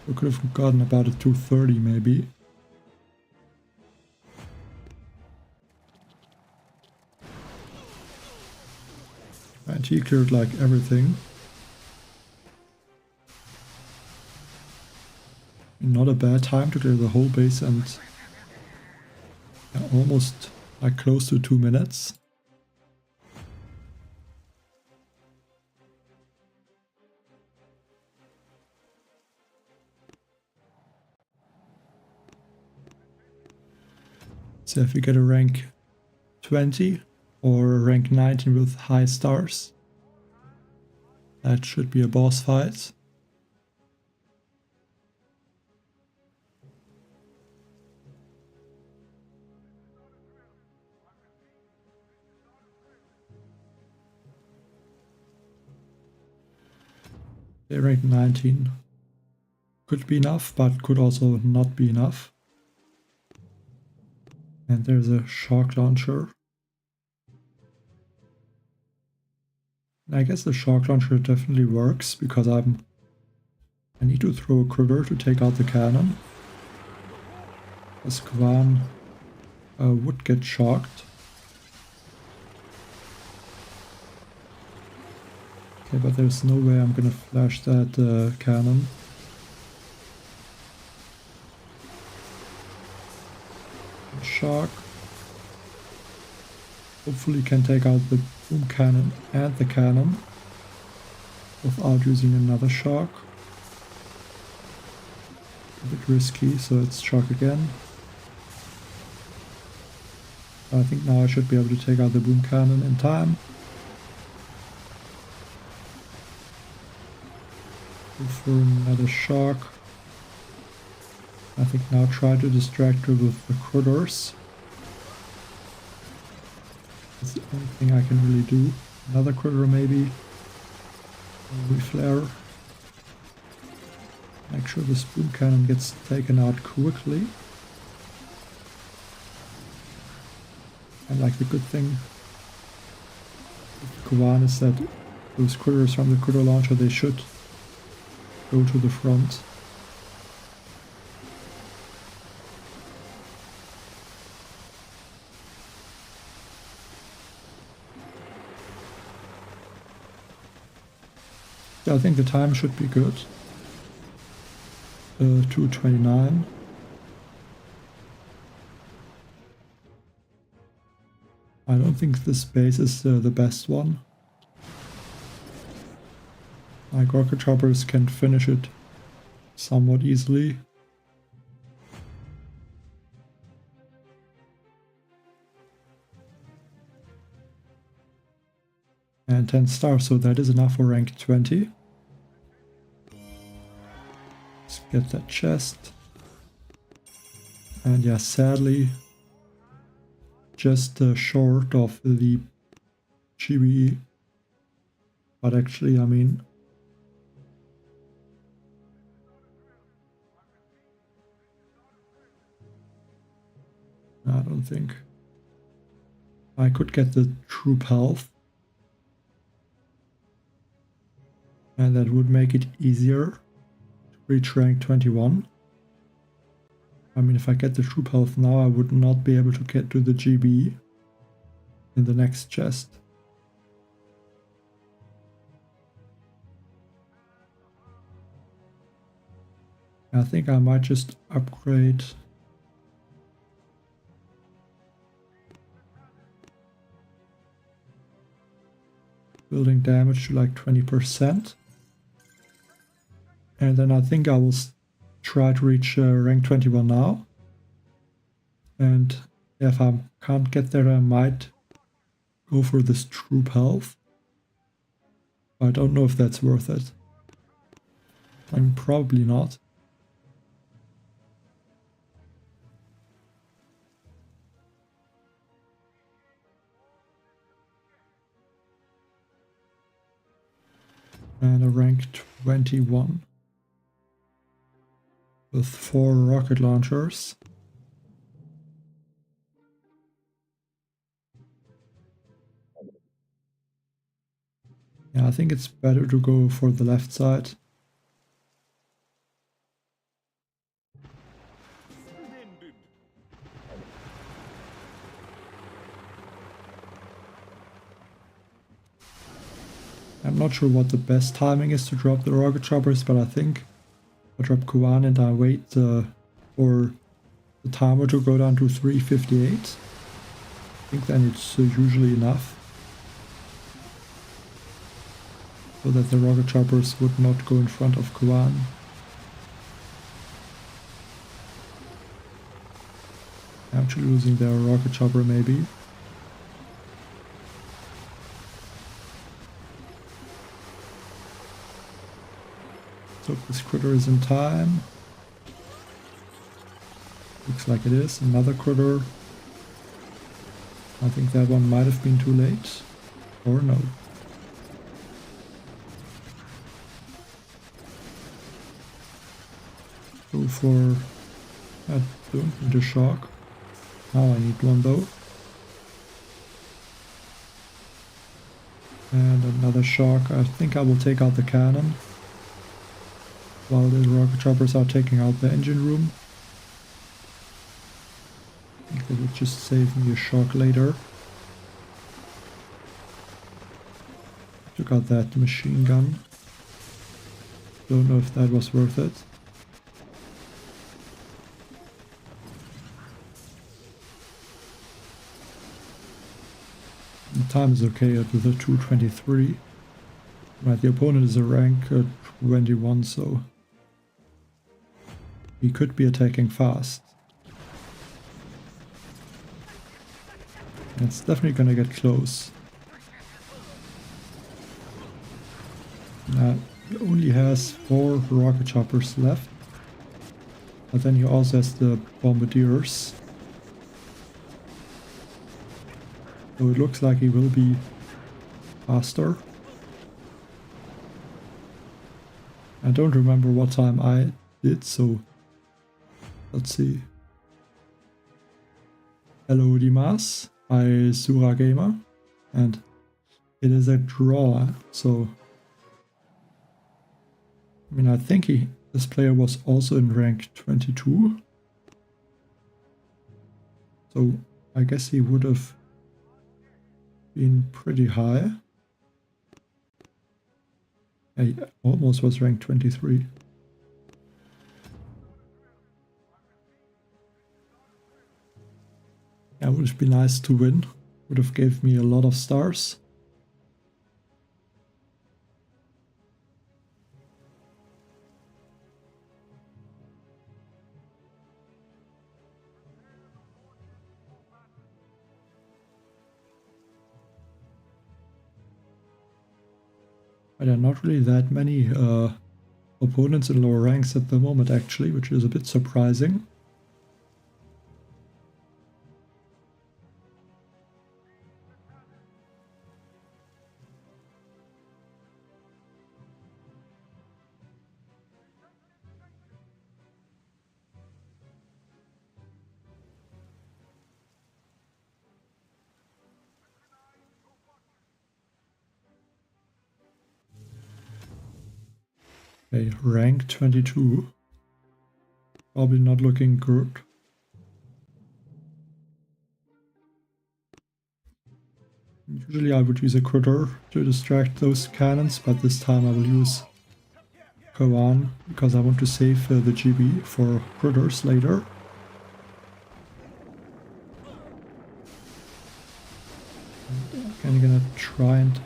A: We could have gotten about a 230 maybe. TNT cleared like everything. Not a bad time to clear the whole base, and almost like close to 2 minutes. So if we get a rank 20 or a rank 19 with high stars, that should be a boss fight. The rank 19 could be enough, but could also not be enough. And there's a shock launcher. I guess the shock launcher definitely works because I need to throw a critter to take out the cannon. Because Kwan would get shocked. Okay, but there's no way I'm gonna flash that cannon. Shock. Hopefully can take out the boom cannon and the cannon without using another shock. A bit risky, so it's shock again. I think now I should be able to take out the boom cannon in time. Go for another shock. I think now try to distract her with the critters. That's the only thing I can really do. Another critter maybe. Reflare. Make sure this boom cannon gets taken out quickly. And like the good thing with Kwan is that those critters from the critter launcher, they should go to the front. Yeah, I think the time should be good. 2:29. I don't think this base is the best one. My rocket choppers can finish it somewhat easily. And 10 stars, so that is enough for rank 20. Let's get that chest. And yeah, sadly, just short of the GBE. But actually, I mean, I don't think I could get the troop health. And that would make it easier to reach rank 21. I mean, if I get the troop health now, I would not be able to get to the GB in the next chest. I think I might just upgrade building damage to like 20%. And then I think I will try to reach rank 21 now. And if I can't get there, I might go for this troop health. I don't know if that's worth it. I mean, probably not. And a rank 21 with 4 rocket launchers. Yeah, I think it's better to go for the left side. I'm not sure what the best timing is to drop the rocket choppers, but I think I drop Kuan and I wait for the timer to go down to 3:58. I think then it's usually enough so that the rocket choppers would not go in front of Kuan. Actually losing their rocket chopper maybe. So this critter is in time. Looks like it is. Another critter. I think that one might have been too late. Or no. Go for... I don't need a shock. Now I need one though. And another shock. I think I will take out the cannon while the rocket choppers are taking out the engine room. I think that would just save me a shock later. Took out that machine gun. Don't know if that was worth it. The time is okay at the 2:23. Right, the opponent is a rank 21, so he could be attacking fast. And it's definitely gonna get close. He only has 4 rocket choppers left, but then he also has the bombardiers. So it looks like he will be faster. I don't remember what time I did, so let's see. Hello Dimas, hi Sura Gamer, and it is a draw, so I mean I think this player was also in rank 22, so I guess he would have been pretty high. He almost was rank 23. Yeah, would have been nice to win. Would have gave me a lot of stars. There are not really that many opponents in lower ranks at the moment actually, which is a bit surprising. Okay, rank 22. Probably not looking good. Usually I would use a critter to distract those cannons, but this time I will use Koan because I want to save the GB for critters later. I'm gonna try and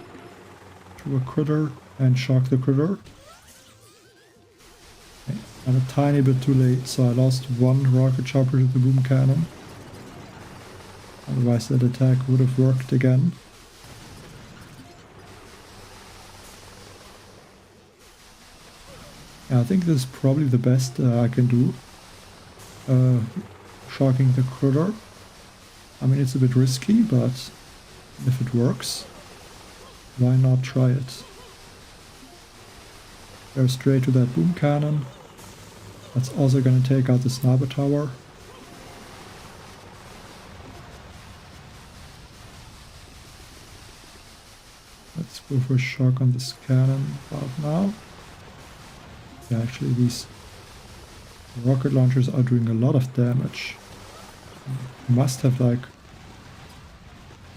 A: do a critter and shock the critter. Okay, I'm a tiny bit too late, so I lost 1 rocket chopper to the boom cannon. Otherwise that attack would have worked again. Yeah, I think this is probably the best I can do. Shocking the critter. I mean, it's a bit risky, but if it works, why not try it? Go straight to that boom cannon. That's also going to take out the sniper tower. Let's go for a shock on this cannon about now. Yeah, actually these rocket launchers are doing a lot of damage. Must have like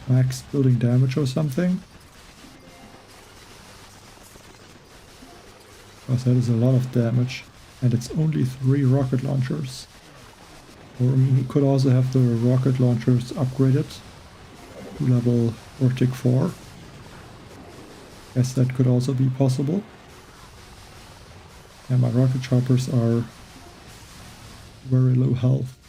A: max building damage or something. because that is a lot of damage, and it's only 3 rocket launchers. Or I mean, he could also have the rocket launchers upgraded to level Vortic 4. Guess that could also be possible. And my rocket choppers are very low health.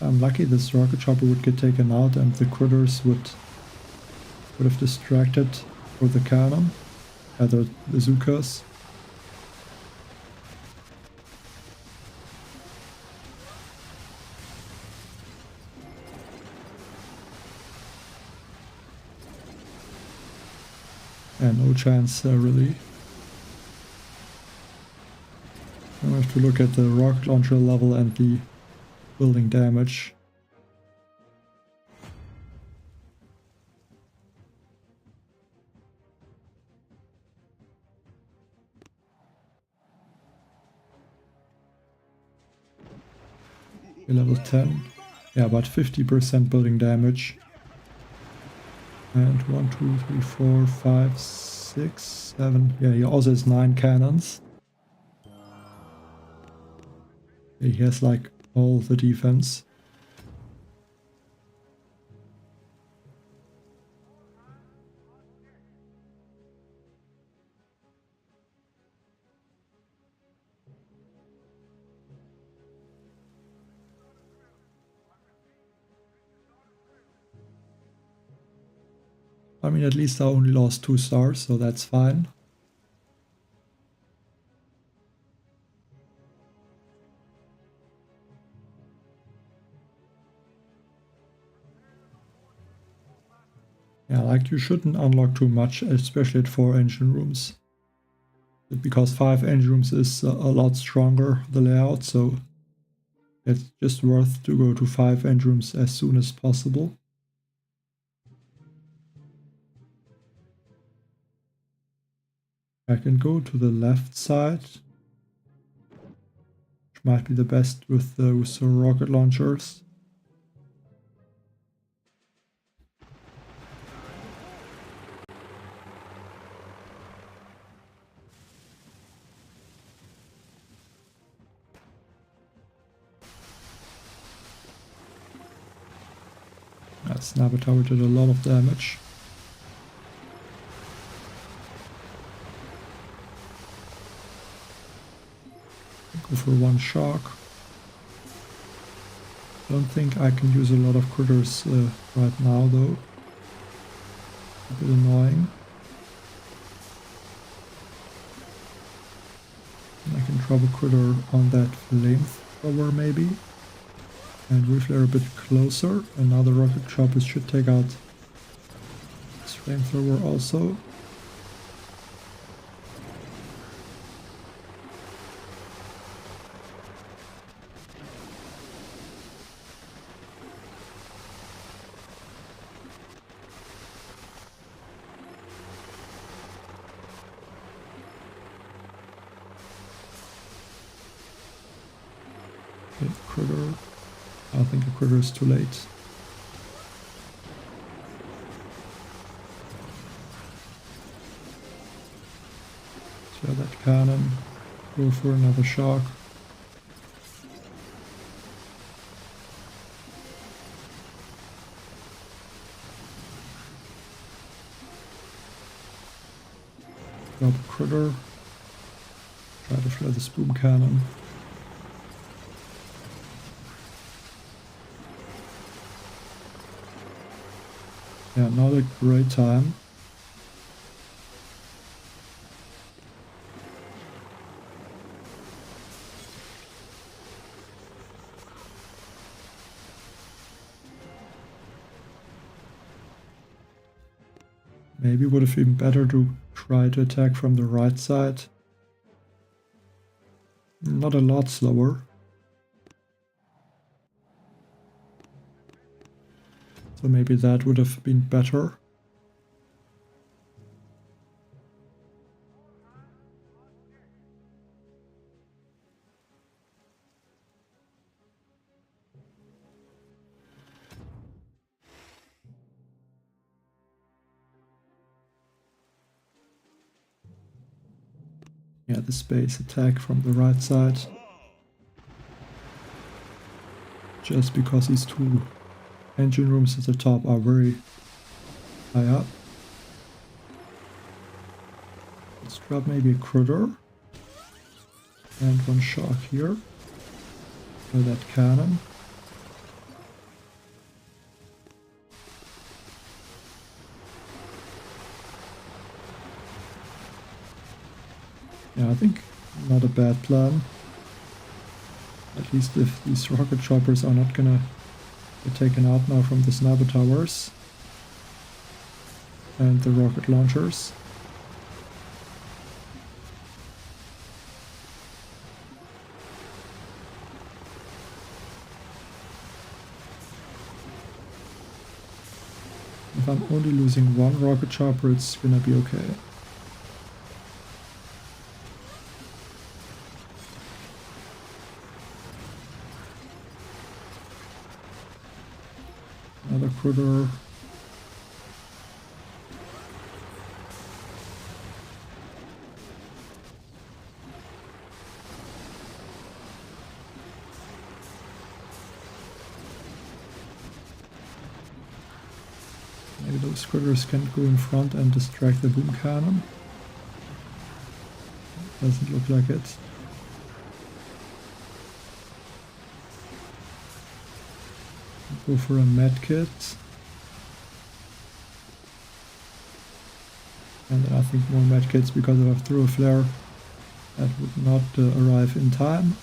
A: I'm lucky this rocket chopper would get taken out and the critters would have distracted for the cannon, the bazookas. And no chance really. Now I have to look at the rocket launcher level and the building damage. Level 10. Yeah, about 50% building damage. And 1, 2, 3, 4, 5, 6, 7. Yeah, he also has 9 cannons. He has like all the defense. I mean, at least I only lost 2 stars, so that's fine. Yeah, like you shouldn't unlock too much, especially at 4 engine rooms. Because 5 engine rooms is a lot stronger, the layout, so it's just worth to go to 5 engine rooms as soon as possible. I can go to the left side, which might be the best with the rocket launchers. That sniper tower did a lot of damage. Go for 1 shock. Don't think I can use a lot of critters right now though. A bit annoying. I can drop a critter on that flamethrower maybe. And reflare a bit closer. And now the rocket choppers should take out this flamethrower also. Okay, critter. I think a critter is too late. Share that cannon. Go for another shock. Drop a critter. Try to flare the boom cannon. Yeah, not a great time. Maybe would have been better to try to attack from the right side. Not a lot slower. So maybe that would have been better. Yeah, the space attack from the right side. Just because these two engine rooms at the top are very high up. Let's drop maybe a critter. And one shark here. For that cannon. Yeah, I think not a bad plan. At least if these rocket choppers are not gonna get taken out now from the sniper towers and the rocket launchers. If I'm only losing one rocket chopper, it's gonna be okay. Another critter. Maybe those critters can go in front and distract the boom cannon. Doesn't look like it. Go for a medkit. And then I think more medkits because if I threw a flare that would not arrive in time.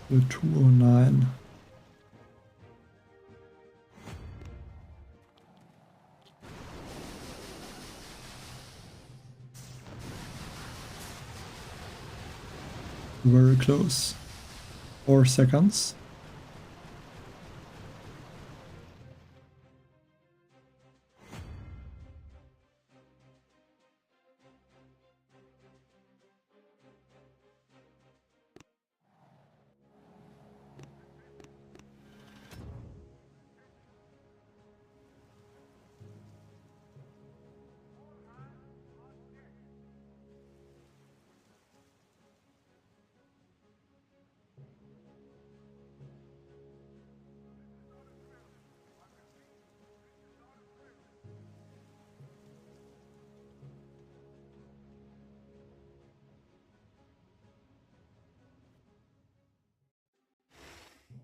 A: The 209. Very close. 4 seconds.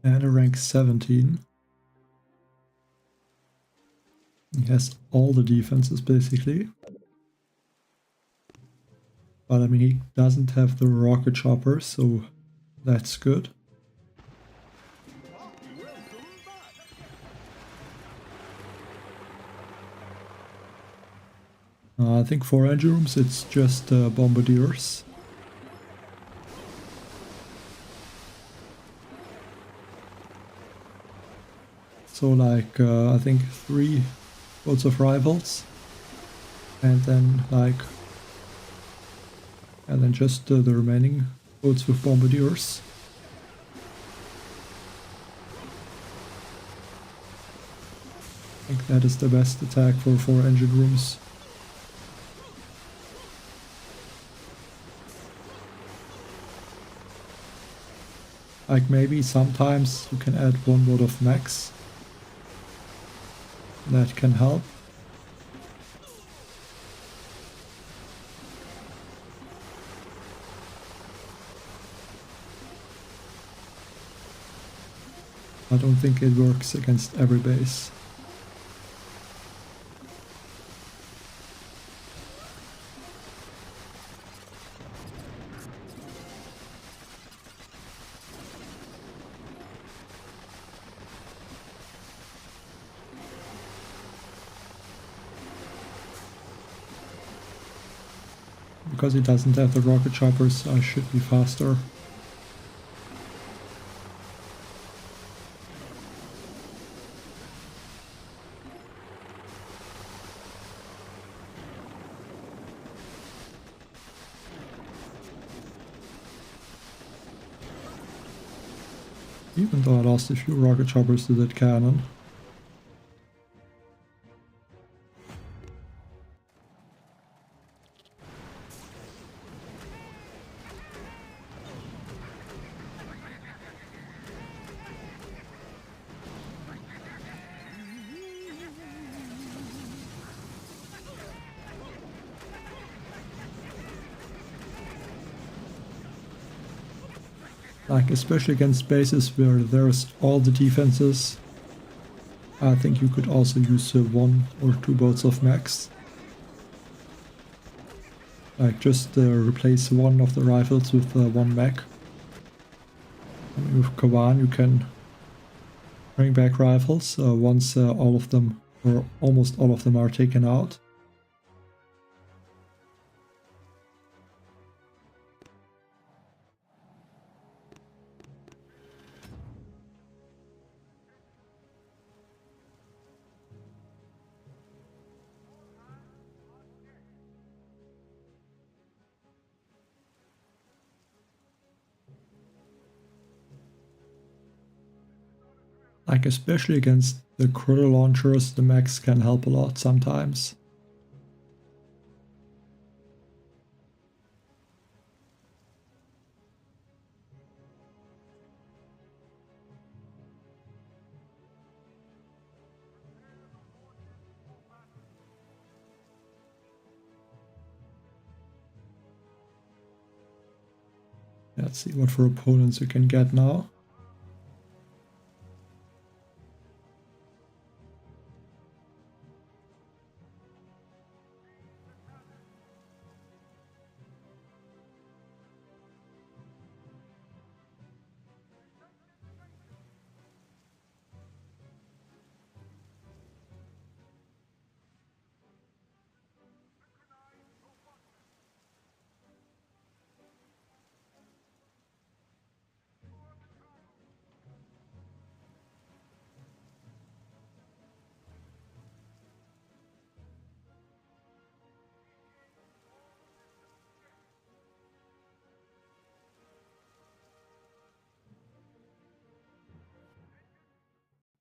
A: And a rank 17. He has all the defenses basically. But I mean, he doesn't have the rocket chopper, so that's good. I think for engine rooms it's just bombardiers. So like, I think 3 boats of rivals, and then like, and then just the remaining boats with bombardiers. I think that is the best attack for 4 engine rooms. Like maybe sometimes you can add 1 boat of max. That can help. I don't think it works against every base. Because he doesn't have the rocket choppers, I should be faster. Even though I lost a few rocket choppers to that cannon. Like especially against bases where there's all the defenses, I think you could also use 1 or 2 boats of max. Like just replace one of the rifles with 1 mech. I mean, with Kawan you can bring back rifles once all of them, or almost all of them, are taken out. Like especially against the critter launchers, the mechs can help a lot sometimes. Let's see what for opponents you can get now.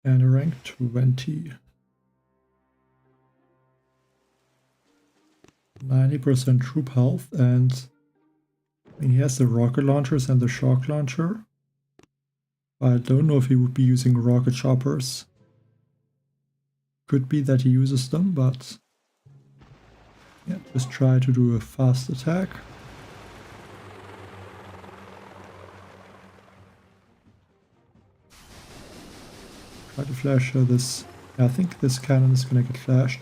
A: And a rank 20. 90% troop health, and I mean, he has the rocket launchers and the shock launcher. I don't know if he would be using rocket choppers. Could be that he uses them, but yeah, just try to do a fast attack. Try to flash this. Yeah, I think this cannon is gonna get flashed.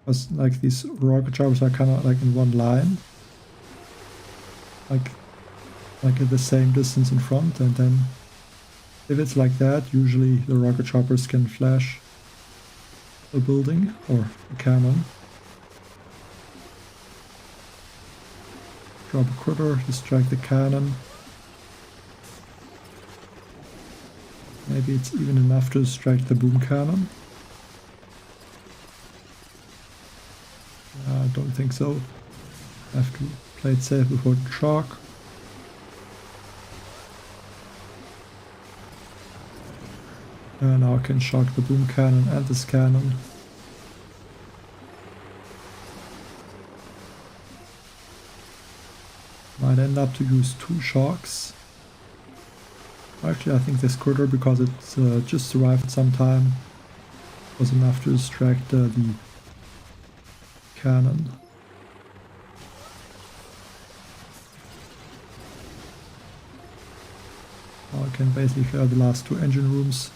A: Because like these rocket choppers are kind of like in one line. Like at the same distance in front, and then if it's like that, usually the rocket choppers can flash a building or a cannon. Drop a critter, distract the cannon. Maybe it's even enough to distract the boom cannon. I don't think so. I have to play it safe before the shock. And now I can shock the boom cannon and this cannon. Might end up to use 2 shocks. Actually, I think this critter, because it's just arrived at some time, was enough to distract the cannon. Now I can basically clear the last 2 engine rooms.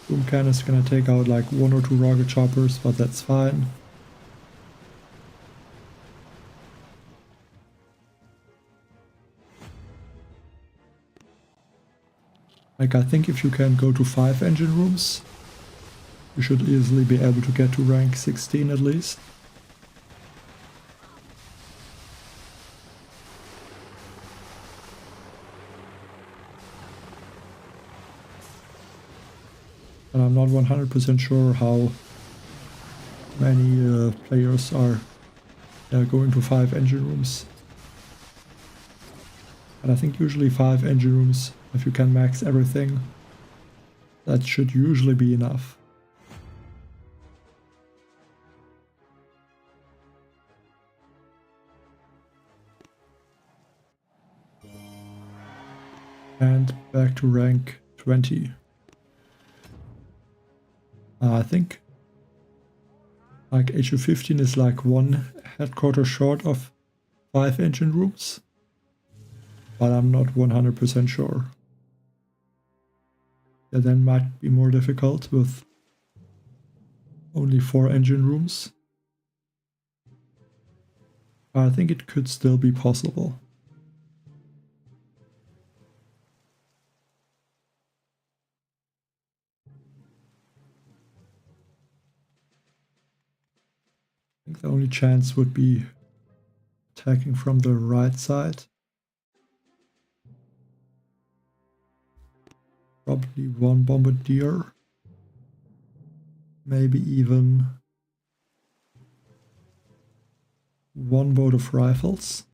A: Boom cannon is gonna take out like 1 or 2 rocket choppers, but that's fine. Like, I think if you can go to 5 engine rooms, you should easily be able to get to rank 16 at least. But I'm not 100% sure how many players are going to 5 engine rooms. But I think usually 5 engine rooms, if you can max everything, that should usually be enough. And back to rank 20. I think like HU15 is like 1 headquarter short of 5 engine rooms, but I'm not 100% sure. Yeah, then might be more difficult with only 4 engine rooms. I think it could still be possible. I think the only chance would be attacking from the right side. Probably 1 bombardier. Maybe even 1 boat of rifles.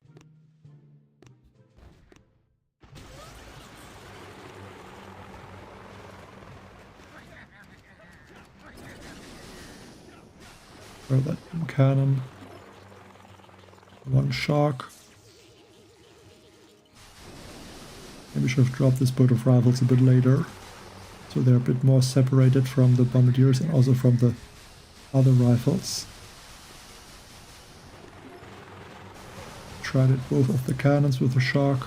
A: Throw that cannon. 1 shark. Maybe should have dropped this boat of rifles a bit later, so they're a bit more separated from the bombardiers and also from the other rifles. Tried it both of the cannons with the shark.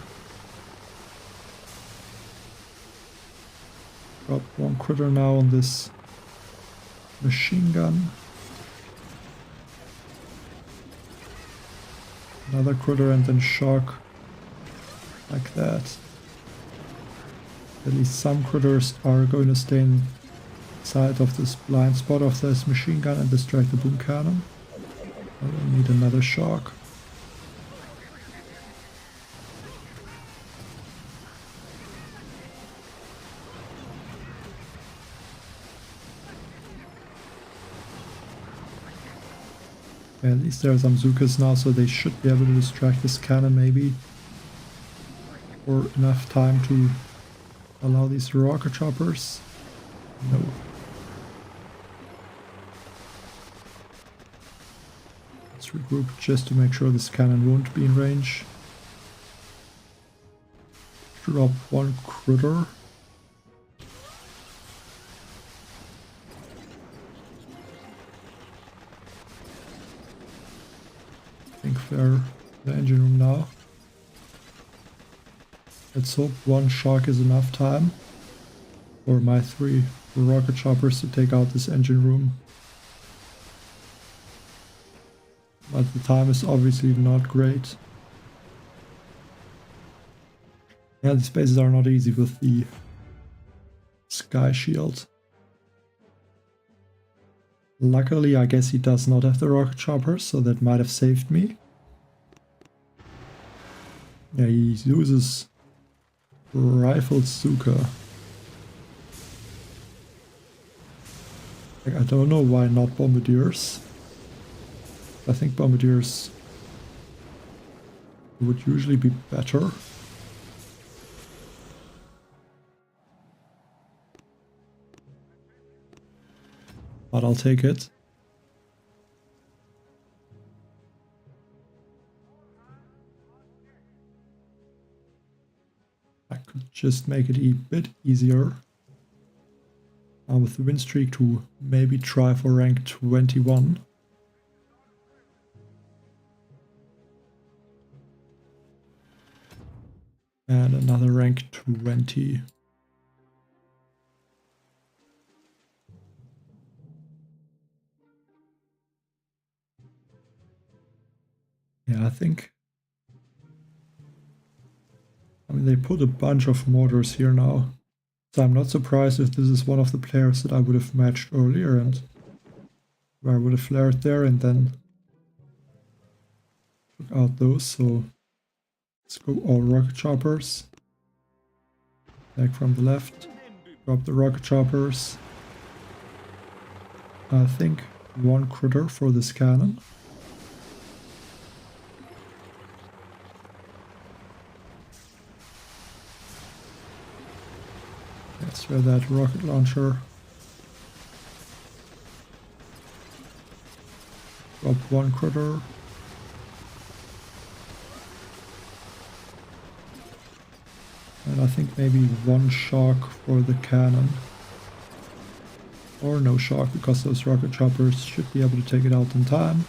A: Drop 1 critter now on this machine gun. Another critter and then shark, like that. At least some critters are going to stay inside of this blind spot of this machine gun and distract the boom cannon. I will need another shark. Yeah, at least there are some Zukas now, so they should be able to distract this cannon maybe. For enough time to allow these rocket choppers. No. Let's regroup just to make sure this cannon won't be in range. Drop 1 critter. I think they're the engine room now. Let's hope 1 shark is enough time for my 3 rocket choppers to take out this engine room. But the time is obviously not great. Yeah, these bases are not easy with the sky shield. Luckily, I guess he does not have the rocket choppers, so that might have saved me. Yeah, he uses Rifle Zuka. I don't know why not bombardiers. I think bombardiers would usually be better. But I'll take it. I could just make it a bit easier. With the win streak to maybe try for rank 21. And another rank 20. Yeah, I think. I mean, they put a bunch of mortars here now. So I'm not surprised if this is one of the players that I would have matched earlier and where I would have flared there and then took out those. So let's go all rocket choppers. Back from the left. Drop the rocket choppers. I think 1 critter for this cannon. Let's try that rocket launcher. Drop 1 critter. And I think maybe 1 shark for the cannon. Or no shark, because those rocket choppers should be able to take it out in time.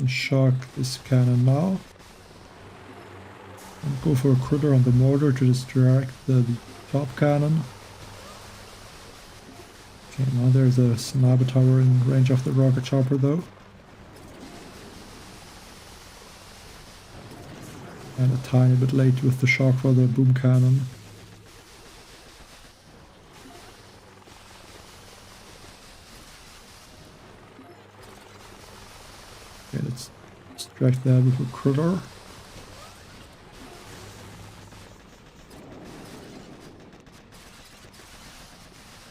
A: can shock this cannon now. And go for a critter on the mortar to distract the top cannon. Okay, now there's a sniper tower in range of the rocket chopper though. And a tiny bit late with the shock for the boom cannon. Okay, let's distract that with a critter.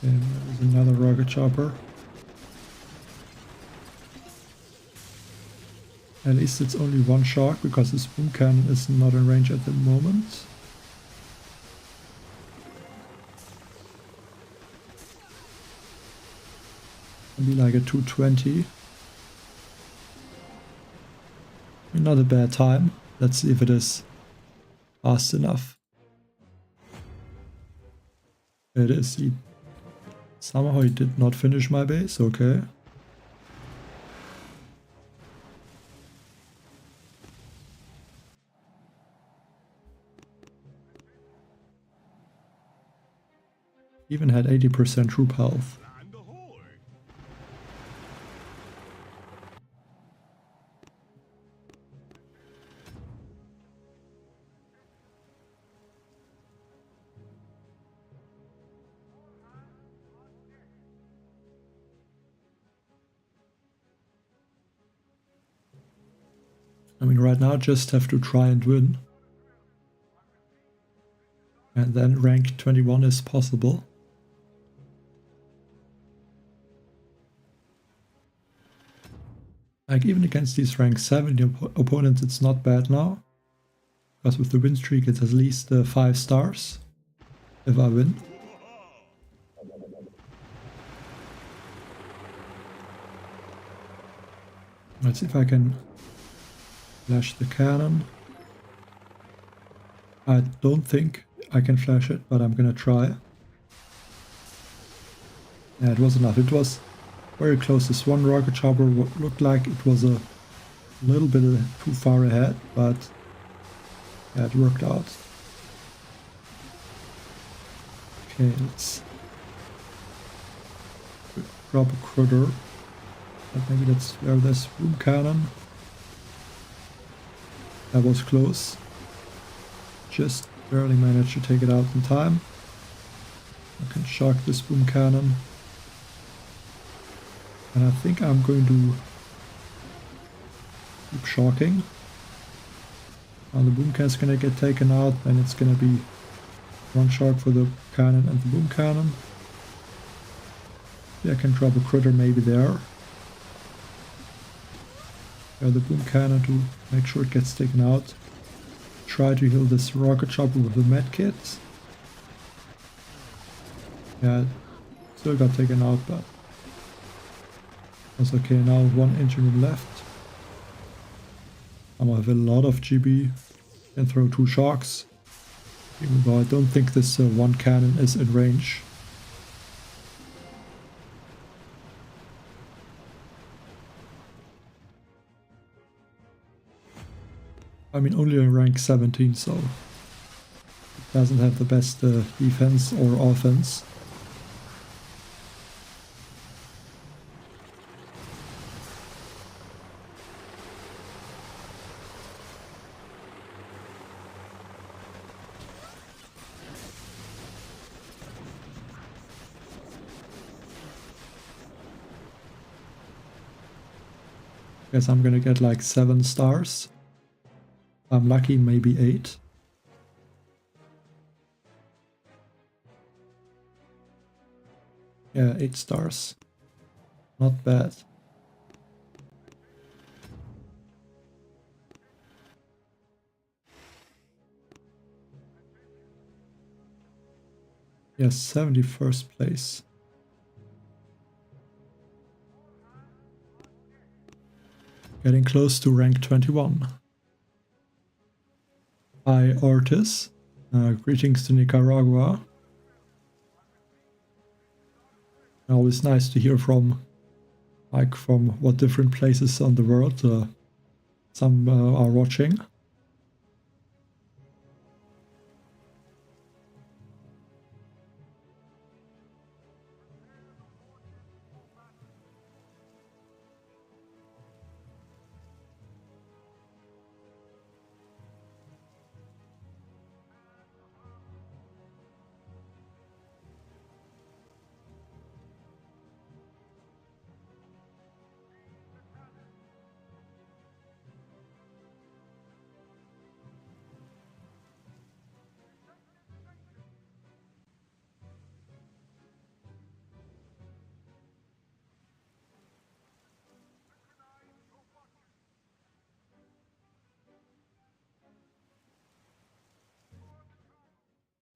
A: And there's another rocket chopper. At least it's only one shock because this boom cannon is not in range at the moment. Maybe like a 220. Not a bad time. Let's see if it is fast enough. It is. Somehow he did not finish my base, okay. Even had 80% troop health. I mean, right now just have to try and win. And then rank 21 is possible. Like, even against these rank 70 opponents, it's not bad now. Because with the win streak, it's at least 5 stars if I win. Let's see if I can flash the cannon. I don't think I can flash it, but I'm gonna try. Yeah, it was enough. It was very close. This one rocket chopper looked like it was a little bit too far ahead, but yeah, it worked out. Okay, let's drop a critter. But maybe let's wear this boom cannon. That was close. Just barely managed to take it out in time. I can shock this boom cannon. And I think I'm going to keep shocking. Now the boom cannon's gonna get taken out, and it's gonna be one shock for the cannon and the boom cannon. Yeah, I can drop a critter maybe there. The boom cannon to make sure it gets taken out. Try to heal this rocket chopper with the med kit. Yeah, still got taken out, but that's okay. Now one engine left. I'm gonna have a lot of GB and throw 2 shocks. Even though I don't think this one cannon is in range. I mean, only a rank 17, so it doesn't have the best defense or offense. Guess I'm gonna get like 7 stars. I'm lucky, maybe 8. Yeah, 8 stars. Not bad. Yes, 71st place. Getting close to rank 21. Hi Ortiz, greetings to Nicaragua. Always nice to hear from, like, from what different places on the world. some are watching.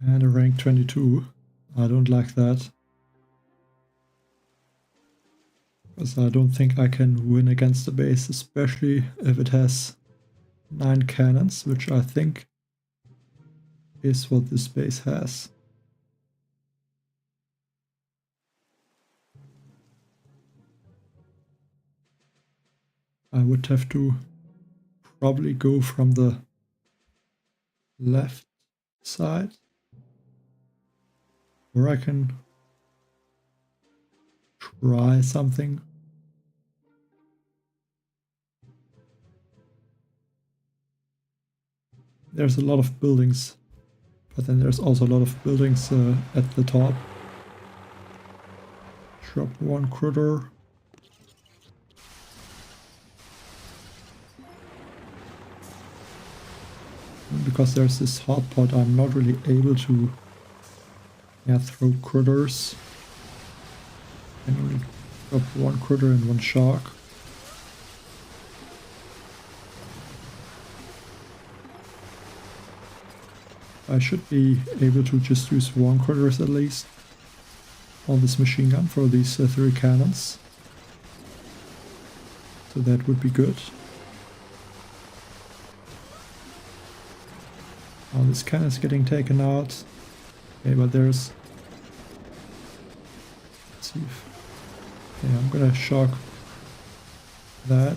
A: And a rank 22. I don't like that. Because I don't think I can win against the base, especially if it has 9 cannons, which I think is what this base has. I would have to probably go from the left side. Or I can try something. There's a lot of buildings, but then there's also a lot of buildings at the top. Drop one critter. And because there's this hot pot, I'm not really able to throw critters. I can only drop one critter and one shark. I should be able to just use one critters at least on this machine gun for these 3 cannons. So that would be good. Oh, this cannon is getting taken out. Okay, but there's... Let's see if... Okay, I'm gonna shock that.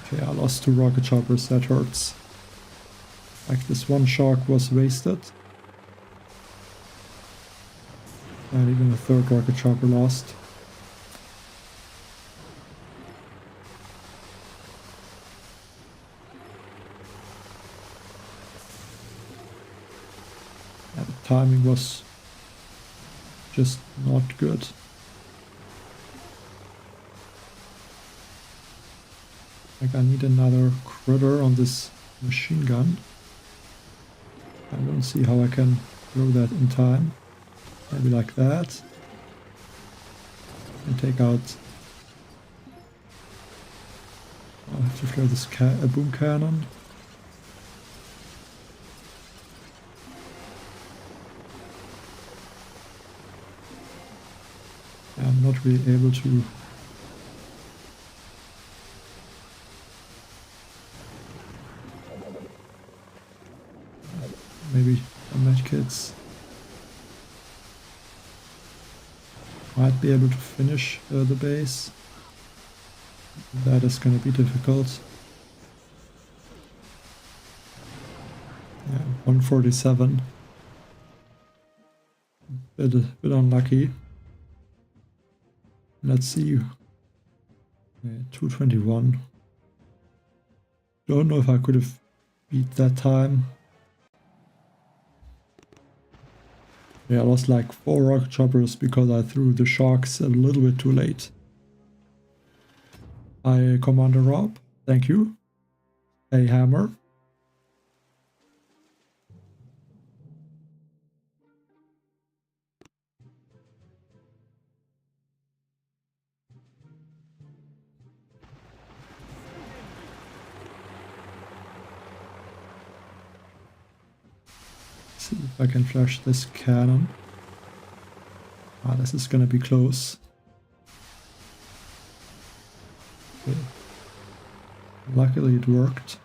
A: Okay, I lost 2 rocket choppers, that hurts. Like this one shark was wasted. And even a 3rd rocket chopper lost. And the timing was just not good. Like I need another critter on this machine gun. I don't see how I can throw that in time. Maybe like that. And take out... I have to throw this boom cannon. I'm not really able to... Maybe some medkits. Might be able to finish the base. That is going to be difficult. Yeah, 147. Bit unlucky. Let's see. 221. Don't know if I could have beat that time. Yeah, I lost like 4 rocket choppers because I threw the sharks a little bit too late. Hi, Commander Rob. Thank you. Hey, Hammer. See if I can flash this cannon. Ah, this is gonna be close. Okay. Luckily it worked.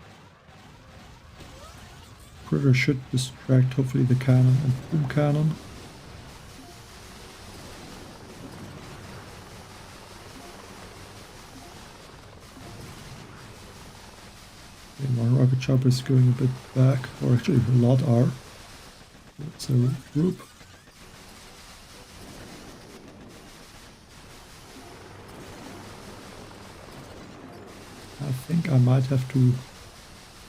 A: Critter should distract hopefully the cannon and boom cannon. Okay, my rocket chopper is going a bit back, or actually a lot are. Let's group. I think I might have to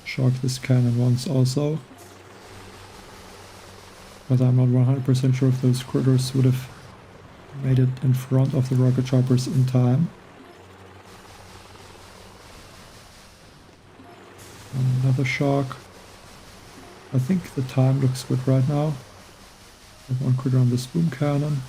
A: shock this cannon once also, but I'm not 100% sure if those critters would have made it in front of the rocket choppers in time. Another shock. I think the time looks good right now. I have one critter on this boom cannon.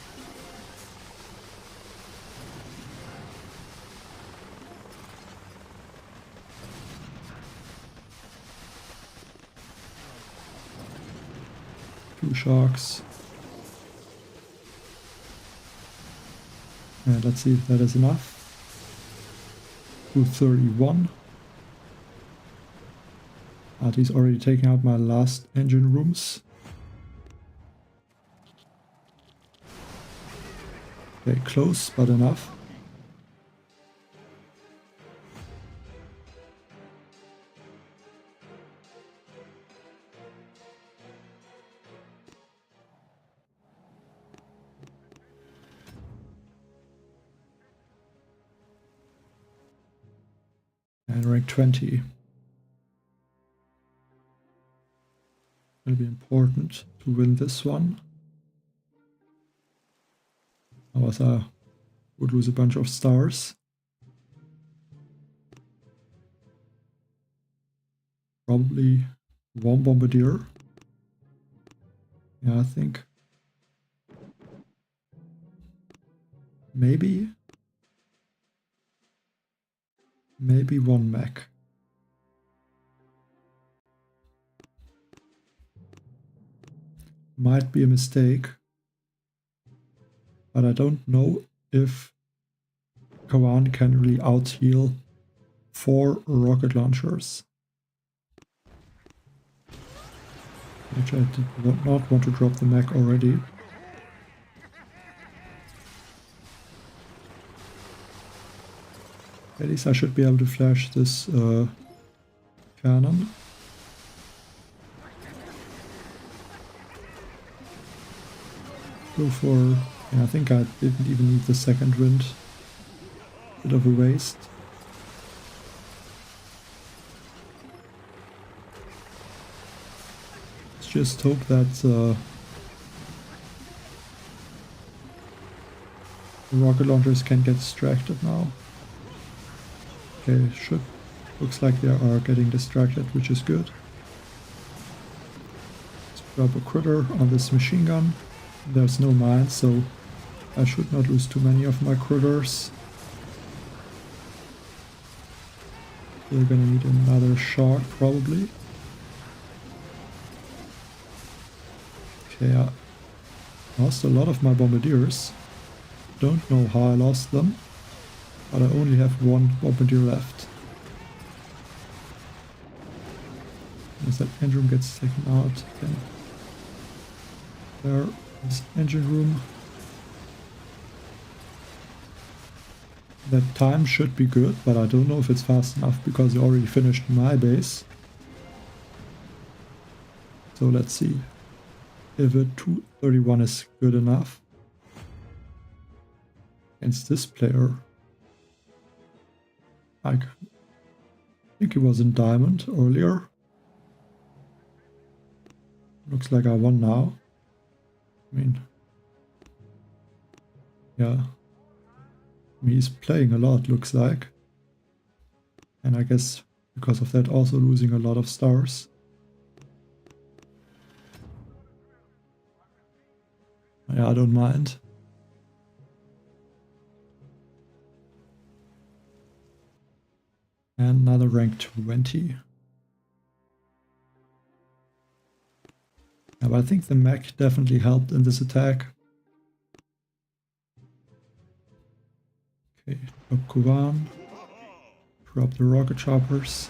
A: Two shocks. And let's see if that is enough. 231. He's already taking out my last engine rooms. Okay, close, but enough. And rank 20. Will be important to win this one. Otherwise I would lose a bunch of stars. Probably one bombardier. Yeah, I think. Maybe one mech. Might be a mistake, but I don't know if Kawan can really out-heal 4 rocket launchers. Which I did not want to drop the mech already. At least I should be able to flash this cannon. Go for... yeah, I think I didn't even need the second wind. Bit of a waste. Let's just hope that the rocket launchers can get distracted now. Okay, looks like they are getting distracted, which is good. Let's drop a critter on this machine gun. There's no mine, so I should not lose too many of my critters. We're gonna need another shock, probably. Okay, I lost a lot of my bombardiers. Don't know how I lost them, but I only have one bombardier left. As that engine room gets taken out, then there is engine room. That time should be good, but I don't know if it's fast enough because I already finished my base. So let's see if a 231 is good enough against this player. I think he was in diamond earlier. Looks like I won now. I mean, yeah. He's playing a lot, looks like. And I guess because of that also losing a lot of stars. Yeah, I don't mind. And another rank 20. Yeah, but I think the mech definitely helped in this attack. Okay, drop Kuvan. Drop the rocket choppers.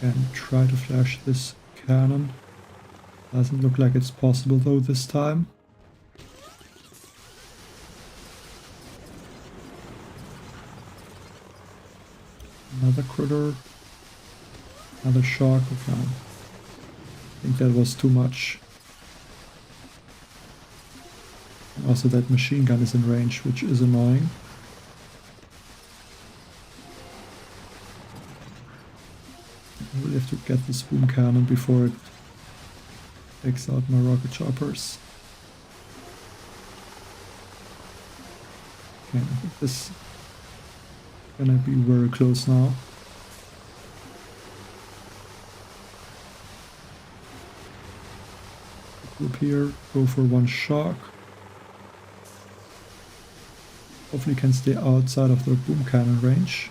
A: And try to flash this cannon. Doesn't look like it's possible though this time. Another critter. Another shark. Okay. I think that was too much. Also that machine gun is in range, which is annoying. I really have to get this boom cannon before it takes out my rocket choppers. Okay, I think this is gonna be very close now. Group here, go for one shark. Hopefully can stay outside of the boom cannon range.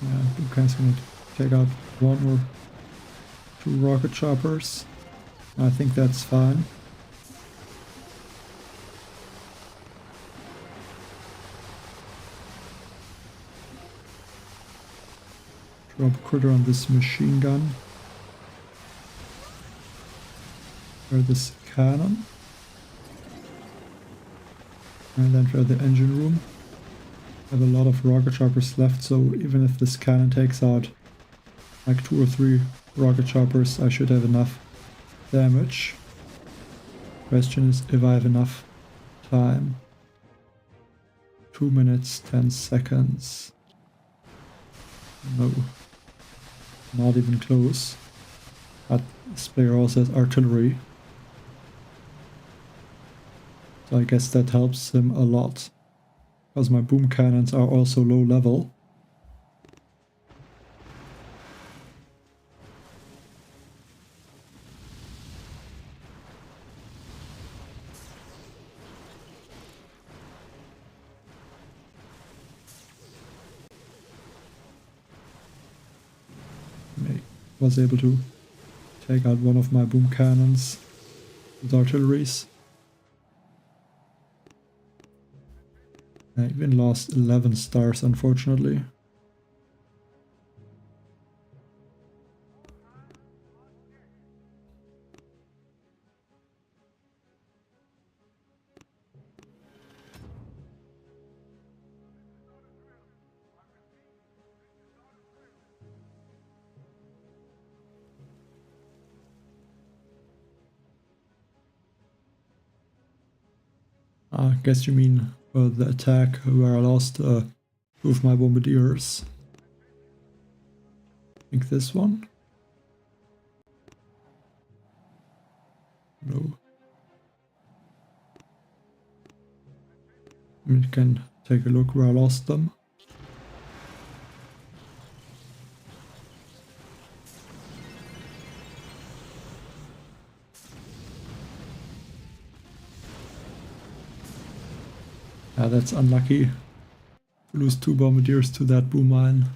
A: Yeah, boom cannon's gonna take out one or two rocket choppers. I think that's fine. Drop a critter on this machine gun. Try this cannon. And then try the engine room. I have a lot of rocket choppers left, so even if this cannon takes out like 2 or 3 rocket choppers, I should have enough damage. Question is if I have enough time. 2 minutes, 10 seconds. No. Not even close. But this player also has artillery. So I guess that helps him a lot. Because my boom cannons are also low level. Was able to take out one of my boom cannons with artilleries. I even lost 11 stars, unfortunately. I guess you mean the attack where I lost 2 of my bombardiers. I think this one? No. We can take a look where I lost them. Yeah, that's unlucky to lose 2 bombardiers to that boom mine.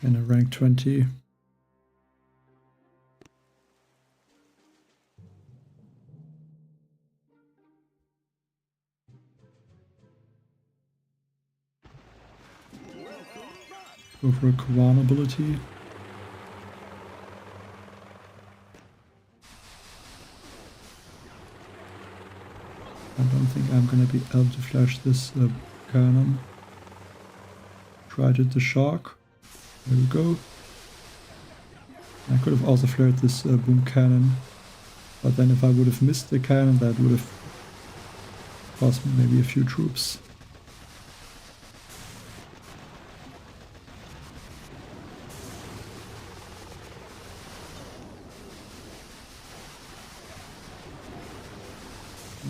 A: And a rank 20. Go for a Kawan ability. I don't think I'm gonna be able to flash this cannon. Tried it the shark. There we go. I could have also flared this boom cannon, but then if I would have missed the cannon, that would have cost me maybe a few troops.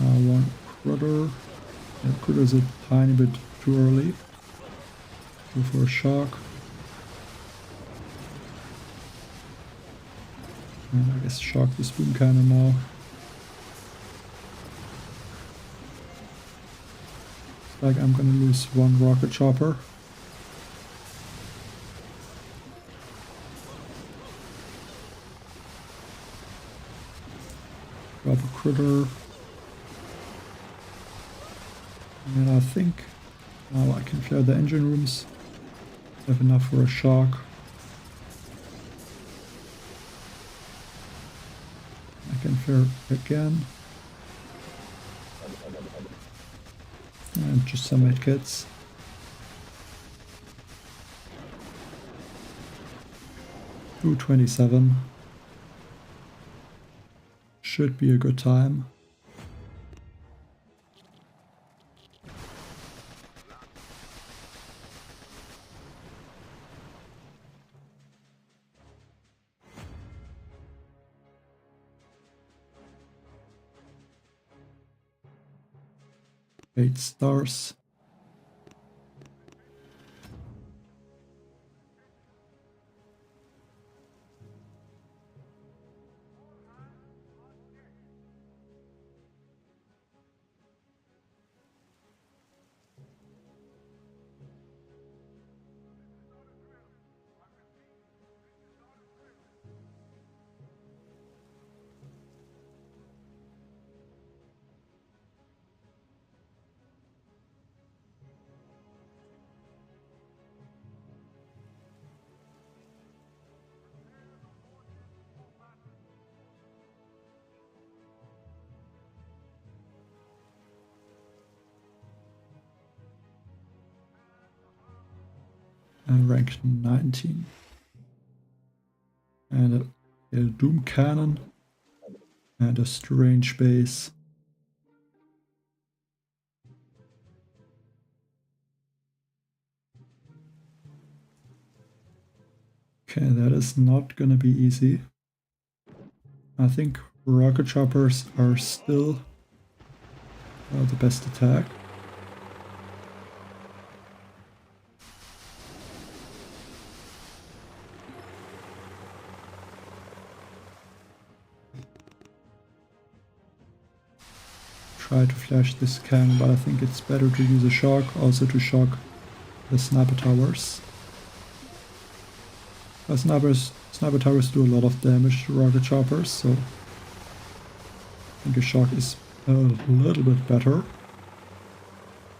A: Now one critter. That critter is a tiny bit too early. Go for a shark. And I guess shock this boom cannon now. Looks like I'm gonna lose one rocket chopper. Drop a critter. And I think now I can clear the engine rooms. Have enough for a shock. I can clear again. And just some medkits. Ooh, 27. Should be a good time. Eight stars. And ranked 19. And a doom cannon. And a strange base. Okay, that is not gonna be easy. I think rocket choppers are still the best attack. Try to flash this cannon, but I think it's better to use a shock, also to shock the sniper towers. Sniper towers do a lot of damage to rocket choppers, so I think a shock is a little bit better.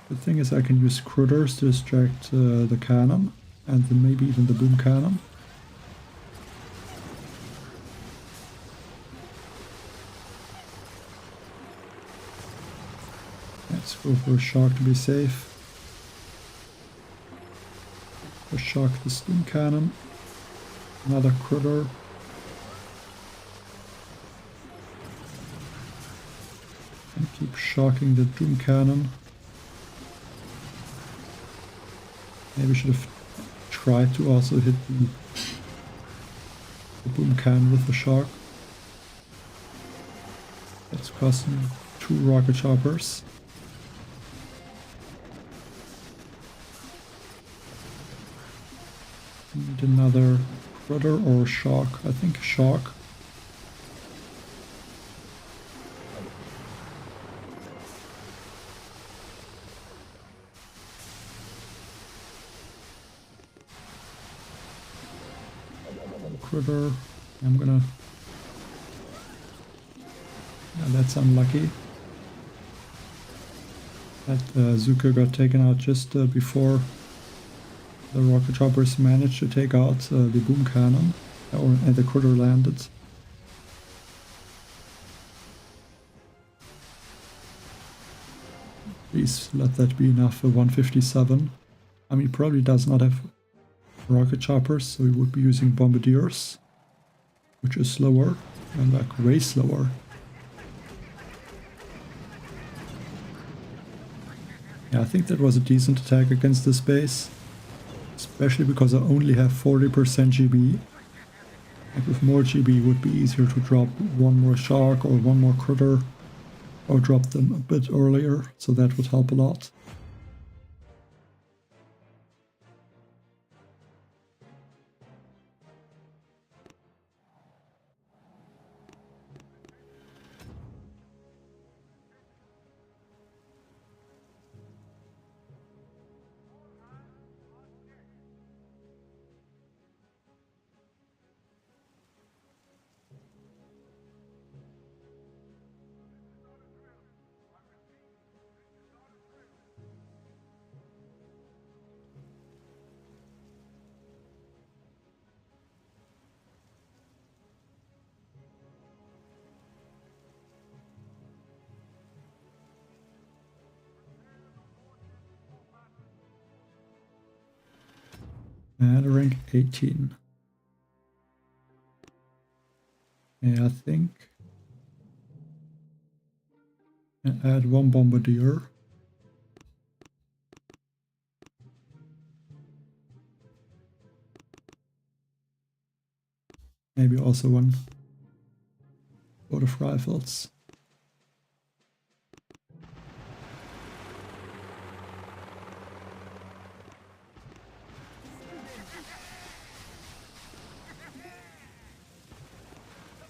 A: The thing is I can use critters to distract the cannon, and then maybe even the boom cannon. Let's go for a shock to be safe. A shock the steam cannon. Another critter. And keep shocking the doom cannon. Maybe should have tried to also hit the boom cannon with the shock. That's costing 2 rocket choppers. Need another critter or shock. I think shock. Critter. I'm gonna... Yeah, that's unlucky. That Zuka got taken out just before the rocket choppers managed to take out the boom cannon, and the critter landed. Please let that be enough for 157. I mean, he probably does not have rocket choppers, so he would be using bombardiers, which is slower, and like way slower. Yeah, I think that was a decent attack against this base. Especially because I only have 40% GB. Like with more GB it would be easier to drop one more shark or one more critter, or drop them a bit earlier, so that would help a lot. And a rank 18. Yeah, I think. And add one bombardier. Maybe also one load of rifles.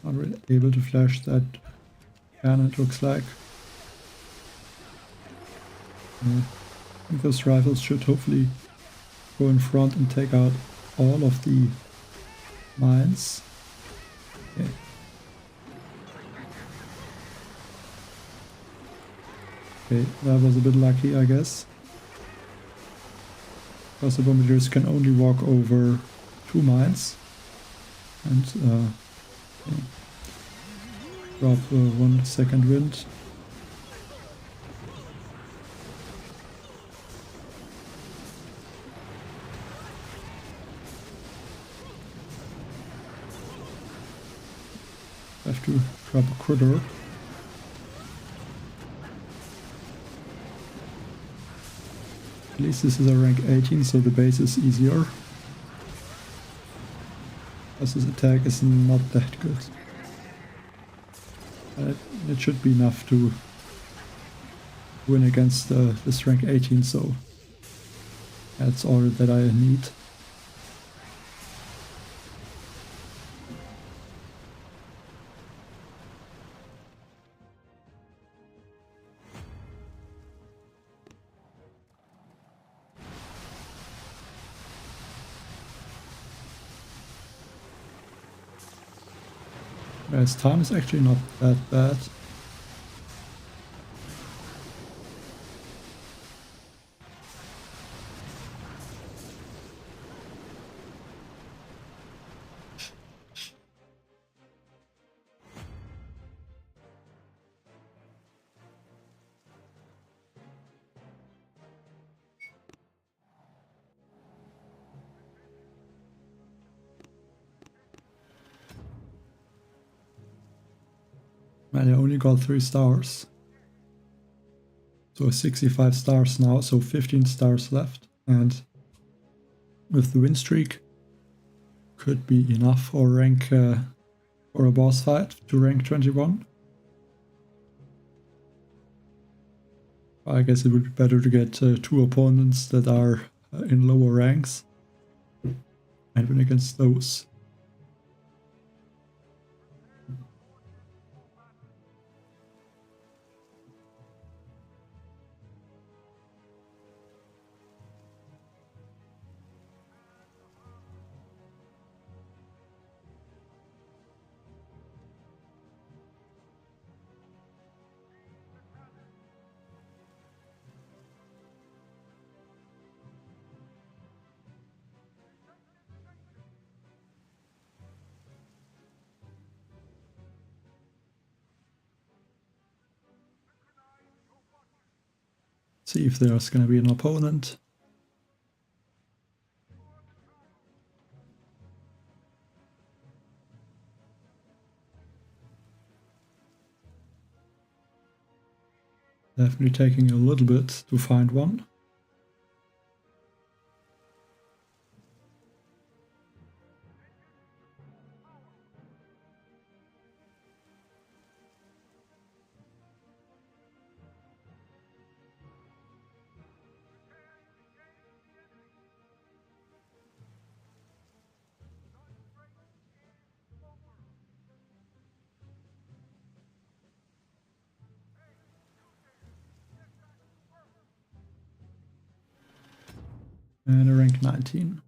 A: Not really able to flash that cannon, it looks like. I think those rifles should hopefully go in front and take out all of the mines. Okay. Okay, that was a bit lucky, I guess. Because the bombardiers can only walk over 2 mines. And okay. Drop 1 second wind. Have to drop a critter. At least this is a rank 18, so the base is easier. Because his attack is not that good. It should be enough to win against this rank 18, so that's all that I need. Whereas time is actually not that bad. Man, I only got 3 stars. So 65 stars now, so 15 stars left. And with the win streak, could be enough for rank for a boss fight to rank 21. I guess it would be better to get 2 opponents that are in lower ranks and win against those. See if there's going to be an opponent. Definitely taking a little bit to find one. And a rank 19.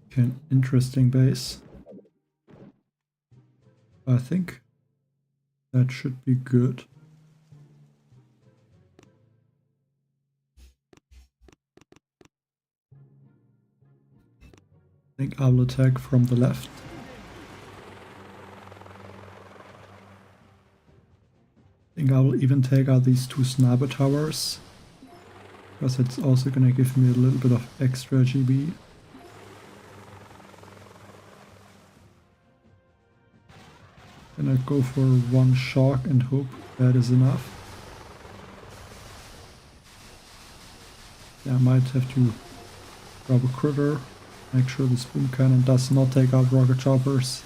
A: Okay, an interesting base. I think that should be good. I think I will attack from the left. I think I will even take out these 2 sniper towers. because it's also gonna give me a little bit of extra GB. Gonna go for one shark and hope that is enough. Yeah, I might have to grab a critter, make sure the spoon cannon does not take out rocket choppers.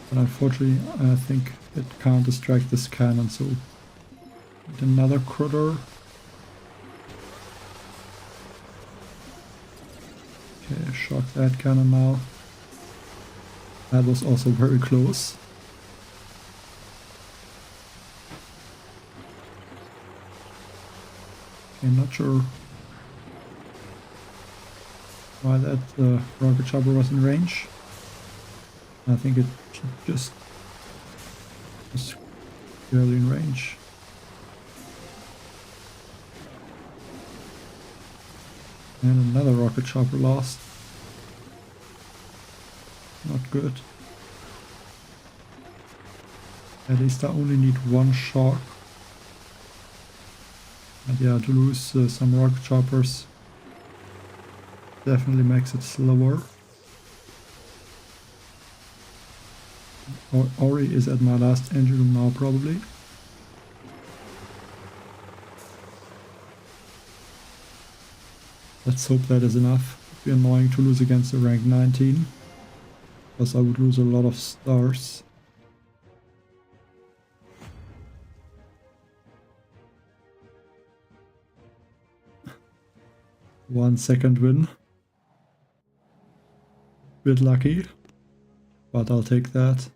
A: But unfortunately, I think it can't distract this cannon, so need another critter. Okay, shock that cannon now. That was also very close. Okay, not sure why that rocket chopper was in range. I think it just was barely in range. And another rocket chopper lost. Not good. At least I only need one shark. And yeah, to lose some rocket choppers definitely makes it slower. Ori is at my last engine room now, probably. Let's hope that is enough. It'd be annoying to lose against a rank 19, because I would lose a lot of stars. One second win. Bit lucky, but I'll take that.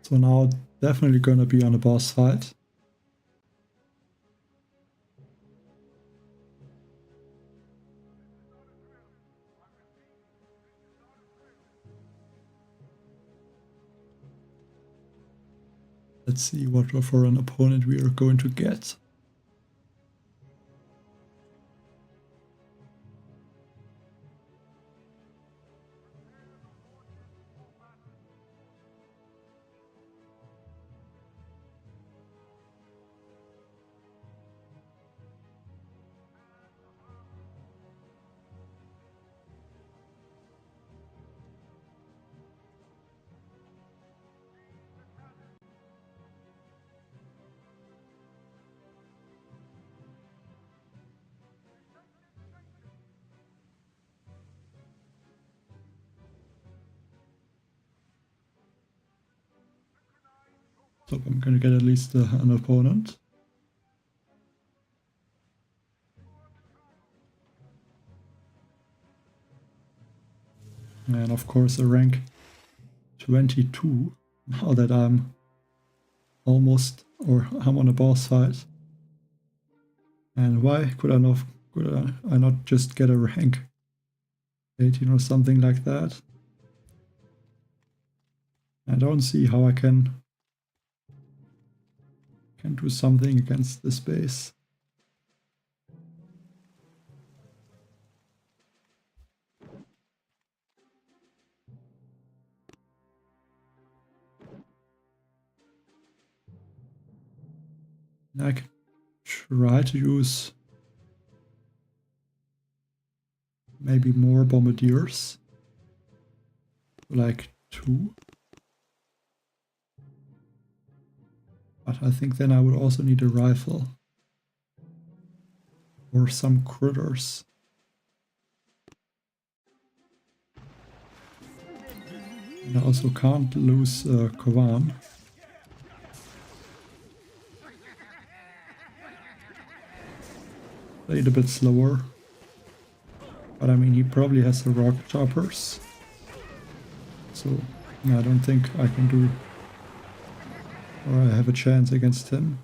A: So now definitely gonna be on a boss fight. Let's see what for an opponent we are going to get. So I'm gonna get at least an opponent. And of course a rank 22, now that I'm almost, or I'm on a boss fight. And why could I not just get a rank 18 or something like that? I don't see how I can do something against this base. I can try to use maybe more bombardiers, like 2. But I think then I would also need a rifle or some critters. And I also can't lose Kovan. Played a bit slower. But I mean, he probably has the rocket choppers. So I don't think I can do, or I have a chance against him.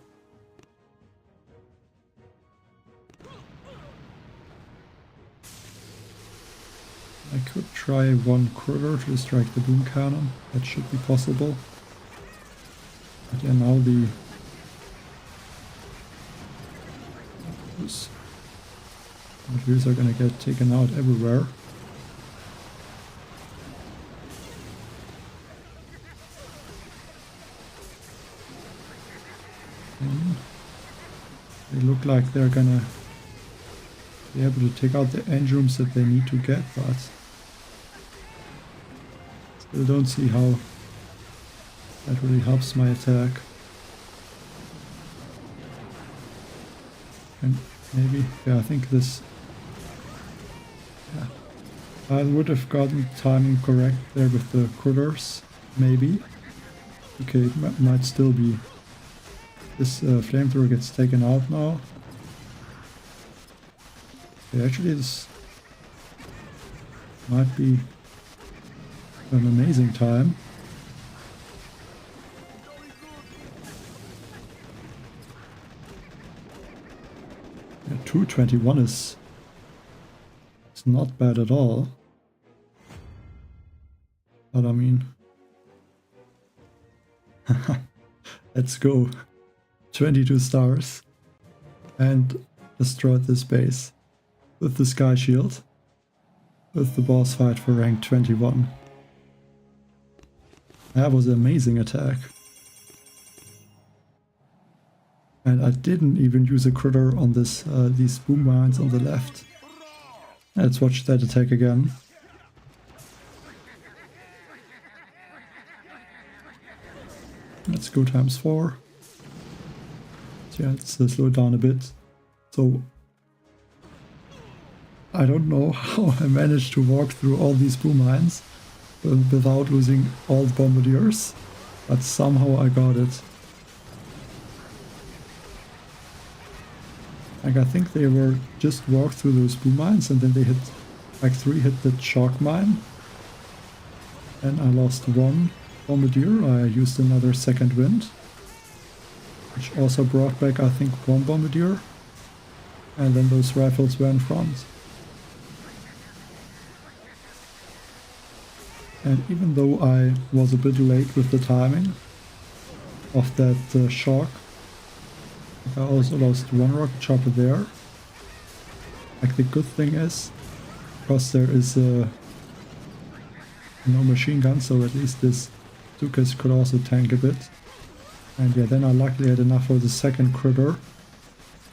A: I could try one critter to strike the boom cannon. That should be possible. But yeah, now the Kaktus are gonna get taken out everywhere. in. They look like they're gonna be able to take out the engine rooms that they need to get, but still don't see how that really helps my attack. And maybe, yeah, I think this, yeah, I would have gotten timing correct there with the critters, maybe. Okay, it might still be. This flamethrower gets taken out now. Okay, actually this might be an amazing time. Yeah, 221 is not bad at all. But I mean, let's go. 22 stars and destroyed this base with the sky shield, with the boss fight for rank 21. That was an amazing attack. And I didn't even use a critter on this these boom mines on the left. Let's watch that attack again. Let's go times 4. So yeah, let's slow it down a bit. So I don't know how I managed to walk through all these boom mines without losing all the bombardiers, but somehow I got it. Like, I think they were just walked through those boom mines and then they hit, like 3 hit the shock mine. And I lost 1 bombardier. I used another second wind, which also brought back, I think, 1 bombardier. And then those rifles were in front. And even though I was a bit late with the timing of that shock, I also lost 1 rocket chopper there. Like, the good thing is, because there is no machine gun, so at least this Dukas could also tank a bit. And yeah, then I luckily had enough for the second critter,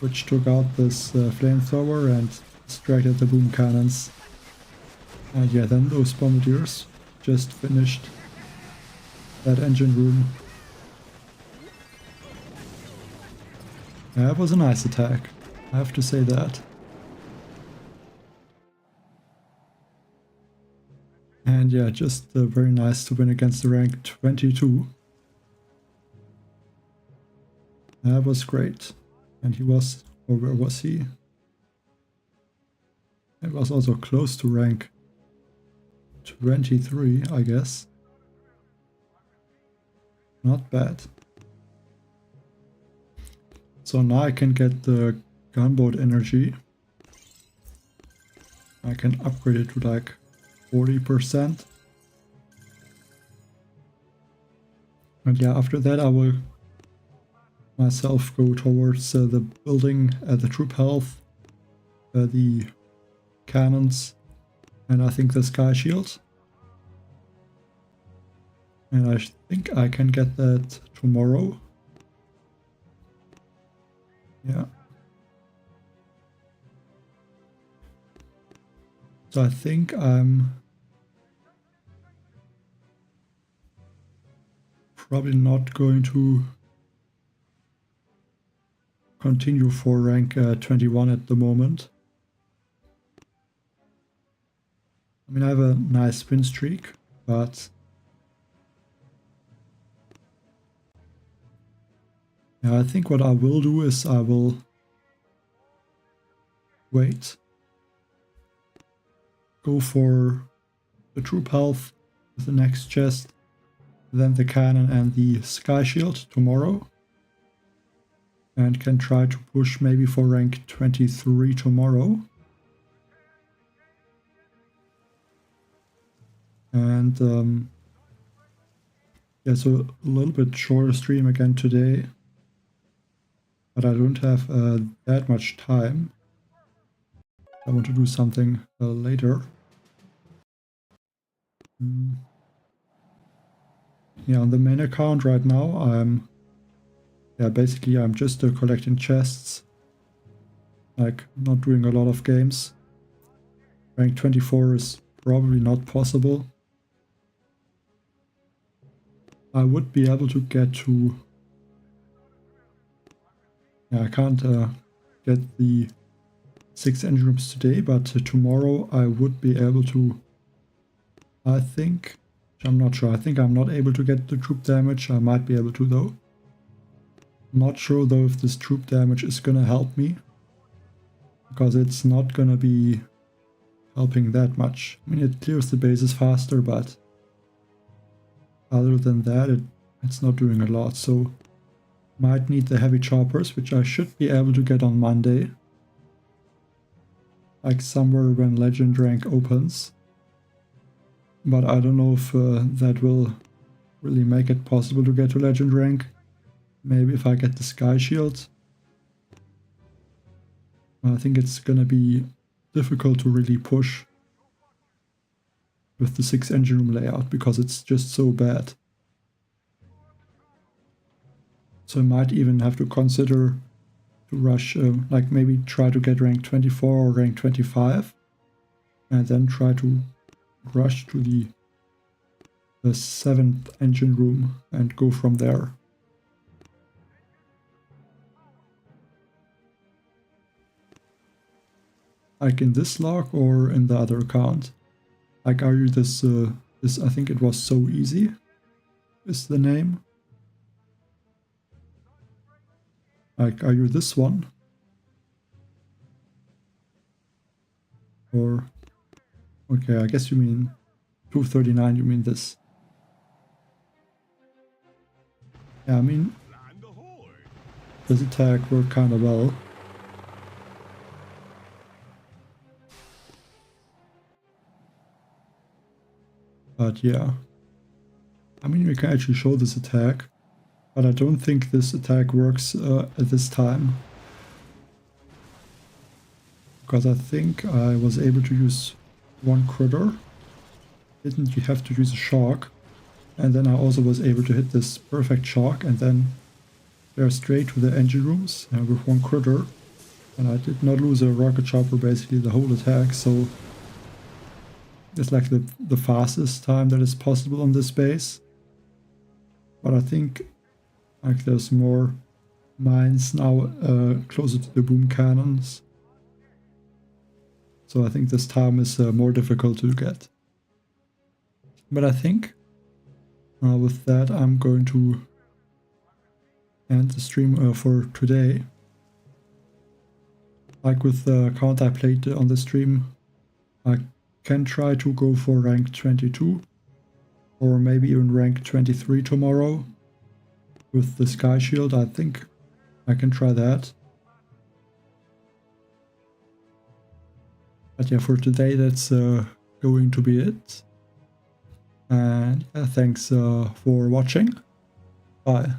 A: which took out this flamethrower and distracted the boom cannons. And yeah, then those bombardiers just finished that engine room. That was a nice attack, I have to say that. And yeah, just very nice to win against the rank 22. That was great. And he was, or where was he? It was also close to rank 23, I guess. Not bad. So now I can get the gunboat energy. I can upgrade it to like 40%. And yeah, after that I will myself go towards the building, the troop health, the cannons, and I think the sky shield. And I think I can get that tomorrow. Yeah. So I think I'm probably not going to continue for rank 21 at the moment. I mean, I have a nice win streak, but yeah, I think what I will do is I will wait, go for the troop health with the next chest, then the cannon and the sky shield tomorrow, and can try to push maybe for rank 23 tomorrow. And yeah, so a little bit shorter stream again today, but I don't have that much time. I want to do something later. Yeah, on the main account right now I'm yeah, basically I'm just collecting chests, like not doing a lot of games. Rank 24 is probably not possible. I would be able to get to... Yeah, I can't get the 6 engine rooms today, but tomorrow I would be able to, I think. I'm not sure. I think I'm not able to get the troop damage. I might be able to though. Not sure though if this troop damage is gonna help me, because it's not gonna be helping that much. I mean, it clears the bases faster, but other than that, it's not doing a lot. So might need the heavy choppers, which I should be able to get on Monday. Like somewhere when legend rank opens. But I don't know if that will really make it possible to get to legend rank. Maybe if I get the sky shield. I think it's gonna be difficult to really push with the 6 engine room layout because it's just so bad. So I might even have to consider to rush, like maybe try to get rank 24 or rank 25 and then try to rush to the 7th engine room and go from there. Like in this log or in the other account? Like, are you this, I think it was So Easy is the name. Like, are you this one? Or, okay, I guess you mean 239, you mean this. Yeah, I mean, this attack worked kind of well. But yeah, I mean, we can actually show this attack, but I don't think this attack works at this time. Because I think I was able to use one critter. Didn't you have to use a shock? And then I also was able to hit this perfect shock and then they're straight to the engine rooms with one critter. And I did not lose a rocket chopper basically the whole attack, so it's like the fastest time that is possible on this base. But I think like there's more mines now closer to the boom cannons. So I think this time is more difficult to get. But I think with that I'm going to end the stream for today. Like with the account I played on the stream, I can try to go for rank 22 or maybe even rank 23 tomorrow with the sky shield. I think I can try that. But yeah, for today that's going to be it. And yeah, thanks for watching. Bye.